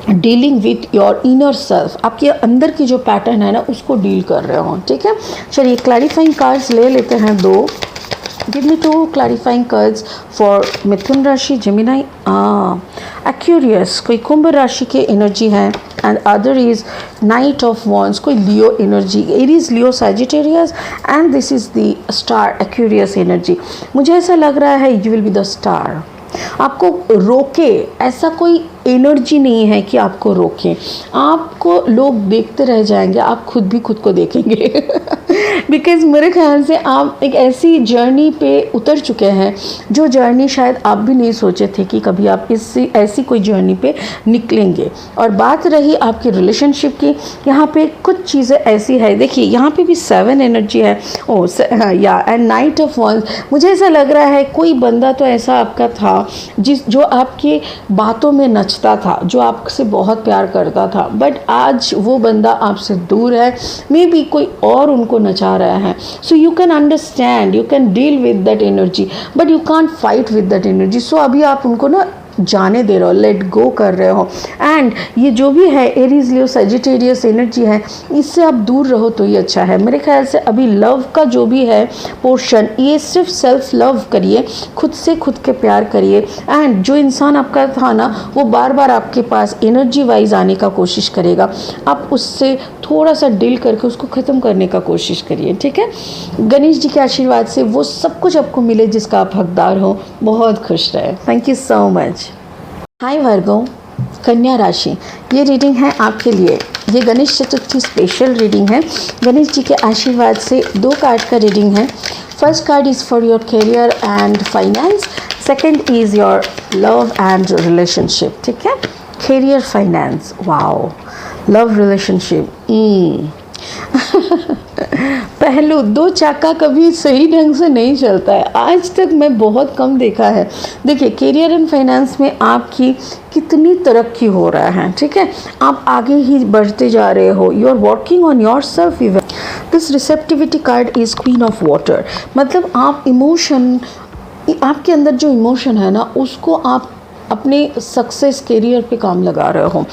dealing with your inner self. आपके अंदर की जो पैटर्न है ना उसको डील कर रहे हो। ठीक है, चलिए क्लैरिफाइंग कार्ड्स ले लेते हैं 2। Give me 2 clarifying cards for मिथुन राशि, जेमिनी, एक्यूरियस, कोई कुंभ राशि के एनर्जी है, and other is knight of wands, कोई Leo energy, Aries, Leo, Sagittarius, and this is the star Aquarius energy. मुझे ऐसा लग रहा है you will be the star. आपको रोके ऐसा कोई एनर्जी नहीं है कि आपको रोके। आपको लोग देखते रह जाएंगे, आप खुद भी खुद को देखेंगे बिकॉज मेरे ख्याल से आप एक ऐसी जर्नी पे उतर चुके हैं जो जर्नी शायद आप भी नहीं सोचे थे कि कभी आप ऐसी कोई जर्नी पे निकलेंगे। और बात रही आपकी रिलेशनशिप की, यहाँ पे कुछ चीज़ें ऐसी है। देखिए यहाँ पे भी 7 एनर्जी है। या एंड नाइट ऑफ वॉन्ड्स। मुझे ऐसा लग रहा है कोई बंदा तो ऐसा आपका था जो आपके बातों में नच समझता था, जो आपसे बहुत प्यार करता था, बट आज वो बंदा आपसे दूर है, मे बी कोई और उनको नचा रहा है. So you can understand, you can deal with that energy, but you can't fight with that energy. So अभी आप उनको ना जाने दे रहे हो, लेट गो कर रहे हो. एंड ये जो भी है एरीज लियो सजिटेरियस एनर्जी है, इससे आप दूर रहो तो ही अच्छा है. मेरे ख्याल से अभी लव का जो भी है पोर्शन, ये सिर्फ सेल्फ लव करिए, खुद से खुद के प्यार करिए. एंड जो इंसान आपका था ना, वो बार बार आपके पास एनर्जी वाइज आने का कोशिश करेगा. आप उससे थोड़ा सा डील करके उसको ख़त्म करने का कोशिश करिए, ठीक है. गणेश जी के आशीर्वाद से वो सब कुछ आपको मिले जिसका आप हकदार हो. बहुत खुश रहे. Thank you so much. Hi Virgo, कन्या राशि, ये रीडिंग है आपके लिए. ये गणेश चतुर्थी स्पेशल रीडिंग है. गणेश जी के आशीर्वाद से 2 कार्ड का रीडिंग है. First card is for your career and finance, second is your love and relationship, ठीक है. Career, finance, wow, love, relationship. पहलू, 2 चाका कभी सही ढंग से नहीं चलता है. आज तक मैं बहुत कम देखा है. देखिए, करियर एंड फाइनेंस में आपकी कितनी तरक्की हो रहा है, ठीक है. आप आगे ही बढ़ते जा रहे हो. You are working on yourself. Even this receptivity card is queen of water. मतलब आप इमोशन, आपके अंदर जो इमोशन है ना, उसको आप अपने सक्सेस करियर पे काम लगा रहे हो.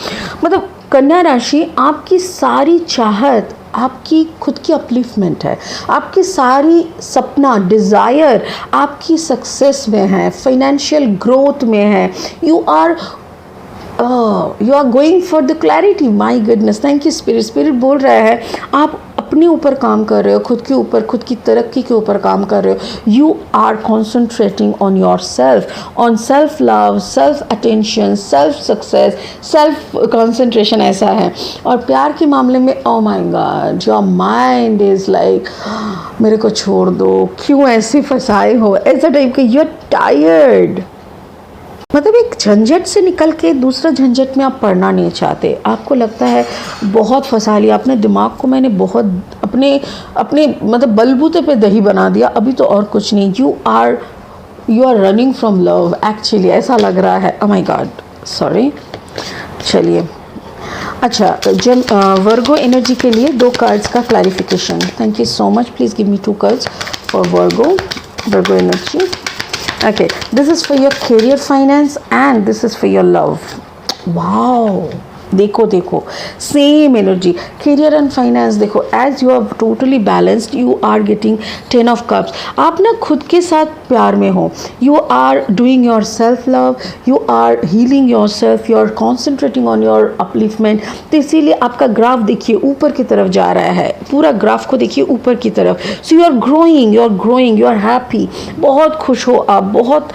मतलब कन्या राशि, आपकी सारी चाहत आपकी खुद की अपलिफ्टमेंट है. आपकी सारी सपना, डिज़ायर आपकी सक्सेस में है, फाइनेंशियल ग्रोथ में है. You are going for the clarity. My goodness, thank you spirit. Spirit बोल रहा है आप अपने ऊपर काम कर रहे हो, खुद के ऊपर, खुद की तरक्की के ऊपर काम कर रहे हो. You are concentrating on yourself, on self love, self attention, self success, self concentration, ऐसा है. और प्यार के मामले में, oh my God, your mind is like मेरे को छोड़ दो, क्यों ऐसे फंसाए हो, ऐसा टाइप के. You are tired. मतलब एक झंझट से निकल के दूसरा झंझट में आप पड़ना नहीं चाहते. आपको लगता है बहुत फंसा लिया अपने दिमाग को, मैंने बहुत अपने अपने मतलब बलबूते पे दही बना दिया, अभी तो और कुछ नहीं. You are running from love actually, ऐसा लग रहा है. Oh my God, sorry. चलिए, अच्छा, जब वर्गो एनर्जी के लिए 2 कार्ड्स का clarification. Thank you so much. Please give me 2 cards for Virgo energy. Okay, this is for your career, finance, and this is for your love. Wow. देखो देखो, same energy. Career and finance देखो, as you are totally balanced, you are getting 10 of cups. आप ना खुद के साथ प्यार में हो. You are doing your self love, you are healing yourself, you are concentrating on your upliftment. तो इसीलिए आपका ग्राफ देखिए ऊपर की तरफ जा रहा है. पूरा ग्राफ को देखिए ऊपर की तरफ. So you are growing, you are happy. बहुत खुश हो आप, बहुत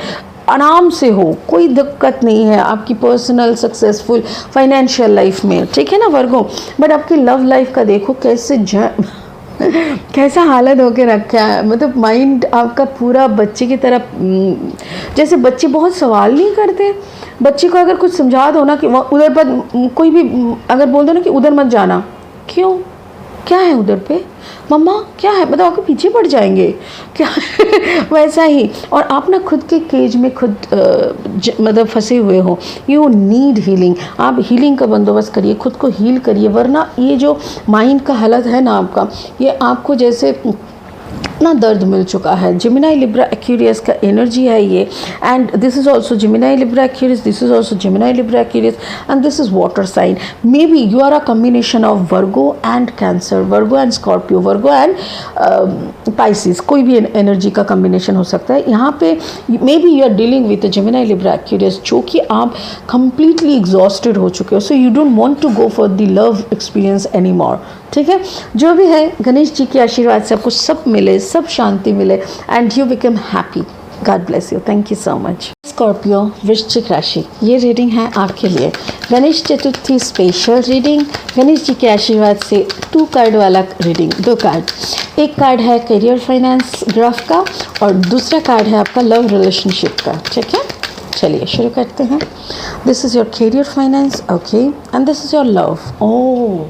आराम से हो, कोई दिक्कत नहीं है आपकी पर्सनल सक्सेसफुल फाइनेंशियल लाइफ में, ठीक है ना वर्गो. बट आपकी लव लाइफ का देखो कैसे कैसा हालत होके रखा है. मतलब माइंड आपका पूरा बच्चे की तरह, जैसे बच्चे बहुत सवाल नहीं करते. बच्चे को अगर कुछ समझा दो ना कि उधर पर कोई भी अगर बोल दो ना कि उधर मत जाना, क्यों, क्या है उधर पे, मम्मा क्या है, मतलब आपके पीछे पड़ जाएंगे क्या. वैसा ही. और आप ना खुद के केज में खुद मतलब फंसे हुए हो. You need healing. आप हीलिंग का बंदोबस्त करिए, खुद को हील करिए. वरना ये जो माइंड का हालत है ना आपका, ये आपको जैसे इतना दर्द मिल चुका है. जिमिनाई लिब्रा एक्यूरियस का एनर्जी है ये. And this is also Gemini Libra Aquarius, this is also Gemini Libra Aquarius, and this is water sign. May be you are a combination of Virgo and Cancer, Virgo and Scorpio, Virgo and Pisces. कोई भी energy का combination हो सकता है. यहाँ पे may be you are dealing with Gemini Libra Aquarius, जो कि आप कंप्लीटली एग्जॉस्टेड हो चुके हो. So you don't want to go for the love experience any more, ठीक है. जो भी है, गणेश जी के आशीर्वाद से आपको सब मिले, सब शांति मिले, and you become happy. God bless you. Thank you so much. Scorpio, वृश्चिक राशि, ये रीडिंग है आपके लिए. Ganesh Chaturthi special reading. गणेश जी के आशीर्वाद से 2 कार्ड वाला रीडिंग. 2 कार्ड. एक कार्ड है करियर फाइनेंस ग्राफ का, और दूसरा कार्ड है आपका लव रिलेशनशिप का, ठीक है. चलिए शुरू करते हैं. This is your career finance, okay, and this is your love. Oh,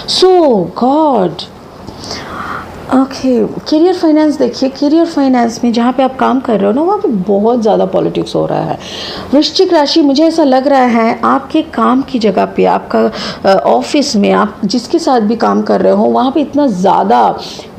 so God, okay, career finance देखिए, करियर फाइनेंस में जहाँ पे आप काम कर रहे हो ना, वहाँ पे बहुत ज़्यादा पॉलिटिक्स हो रहा है। वृश्चिक राशि, मुझे ऐसा लग रहा है आपके काम की जगह पे, आपका ऑफिस में आप जिसके साथ भी काम कर रहे हो, वहाँ पे इतना ज़्यादा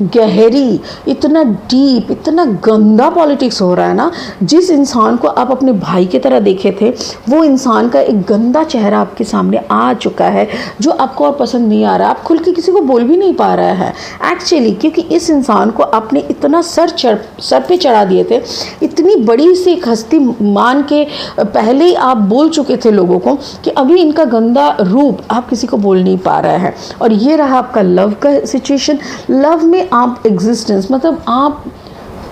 गहरी, इतना डीप, इतना गंदा पॉलिटिक्स हो रहा है ना। जिस इंसान को आप अपने भाई की तरह देखे थे, वो इंसान का एक गंदा चेहरा आपके सामने आ चुका है, जो आपको और पसंद नहीं आ रहा। आप खुल के किसी को बोल भी नहीं पा रहा है एक्चुअली, क्योंकि इस इंसान को आपने इतना सर पे चढ़ा दिए थे, इतनी बड़ी सी एक हस्ती मान के पहले ही आप बोल चुके थे लोगों को कि अभी इनका गंदा रूप आप किसी को बोल नहीं पा रहे हैं। और ये रहा आपका लव का सिचुएशन। लव में आप एग्जिस्टेंस, मतलब आप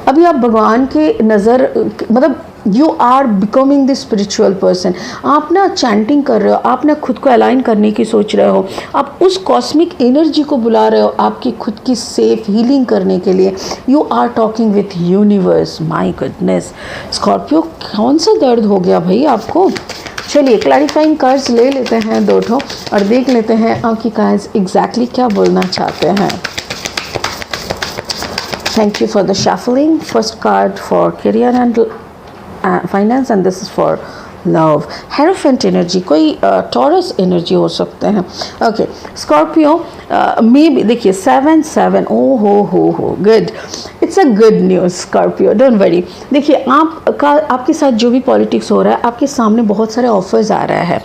अभी आप भगवान के नज़र, मतलब you are becoming the spiritual person. आप ना चैंटिंग कर रहे हो, आप ना खुद को अलाइन करने की सोच रहे हो, आप उस कॉस्मिक एनर्जी को बुला रहे हो आपकी खुद की सेफ हीलिंग करने के लिए। You are talking with universe. My goodness Scorpio, कौन सा दर्द हो गया भाई आपको? चलिए क्लैरिफाइंग कार्ड्स ले लेते हैं 2 ठो और देख लेते हैं आपकी कार्ड्स एग्जैक्टली क्या बोलना चाहते हैं। Thank you for the shuffling. First card for career and finance, and this is for love. Hierophant energy, कोई टॉरस एनर्जी हो सकते हैं। ओके स्कॉर्पियो, मे बी देखिए 7-7, ओ हो good, it's a good news Scorpio, don't worry. देखिए आपके साथ जो भी पॉलिटिक्स हो रहा है, आपके सामने बहुत सारे ऑफर्स आ रहा है,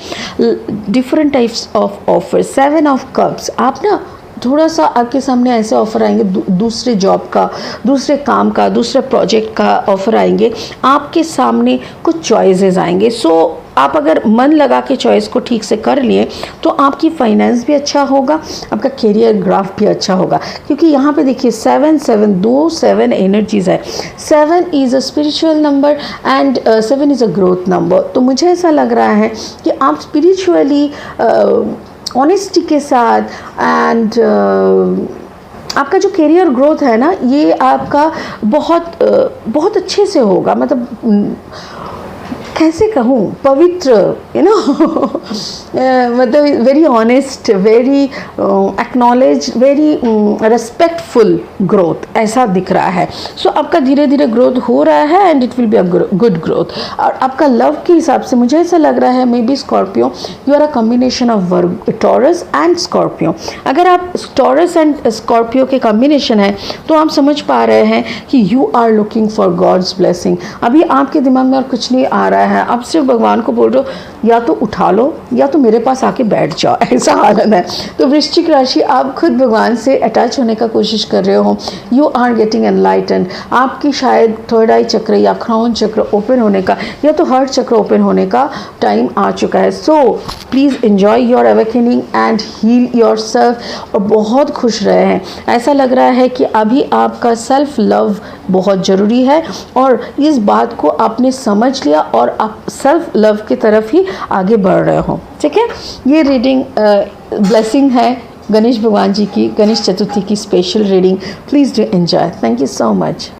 different types of offers. 7 of cups, आप ना थोड़ा सा आपके सामने ऐसे ऑफ़र आएंगे, दूसरे जॉब का, दूसरे काम का, दूसरे प्रोजेक्ट का ऑफ़र आएंगे आपके सामने, कुछ चॉइसेस आएंगे। सो आप अगर मन लगा के चॉइस को ठीक से कर लिए तो आपकी फाइनेंस भी अच्छा होगा, आपका करियर ग्राफ भी अच्छा होगा। क्योंकि यहाँ पे देखिए 7-7, 7 एनर्जीज है। 7 is a spiritual number and 7 is a growth number. तो मुझे ऐसा लग रहा है कि आप स्पिरिचुअली ऑनेस्टी के साथ एंड आपका जो करियर ग्रोथ है ना, ये आपका बहुत अच्छे से होगा। मतलब कैसे कहूँ, पवित्र, यू नो मतलब very honest, very acknowledge, very respectful growth ऐसा दिख रहा है। सो आपका धीरे धीरे ग्रोथ हो रहा है and it will be a good growth. और आपका लव के हिसाब से मुझे ऐसा लग रहा है, may be Scorpio you are a combination of Taurus and Scorpio. अगर आप टॉरस एंड स्कॉर्पियो के कॉम्बिनेशन है तो आप समझ पा रहे हैं कि you are looking for God's blessing. अभी आपके दिमाग में और कुछ नहीं आ रहा है, आप सिर्फ भगवान को बोल रहे हो या तो उठा लो या तो मेरे पास आके बैठ जाओ, ऐसा हालत है। तो वृश्चिक राशि, आप खुद भगवान से अटैच होने का कोशिश कर रहे हो। You are getting enlighten. आपकी शायद थर्ड आई चक्र या क्राउन चक्र ओपन होने का या तो हार्ट चक्र ओपन होने का टाइम आ चुका है। So please enjoy your awakening and heal yourself और बहुत खुश रहे हैं। ऐसा लग रहा है कि अभी आपका सेल्फ लव बहुत ज़रूरी है और इस बात को आपने समझ लिया और आप सेल्फ लव की तरफ ही आगे बढ़ रहे हो। ठीक है, ये रीडिंग ब्लेसिंग है गणेश भगवान जी की, गणेश चतुर्थी की special reading. Please do enjoy. Thank you so much.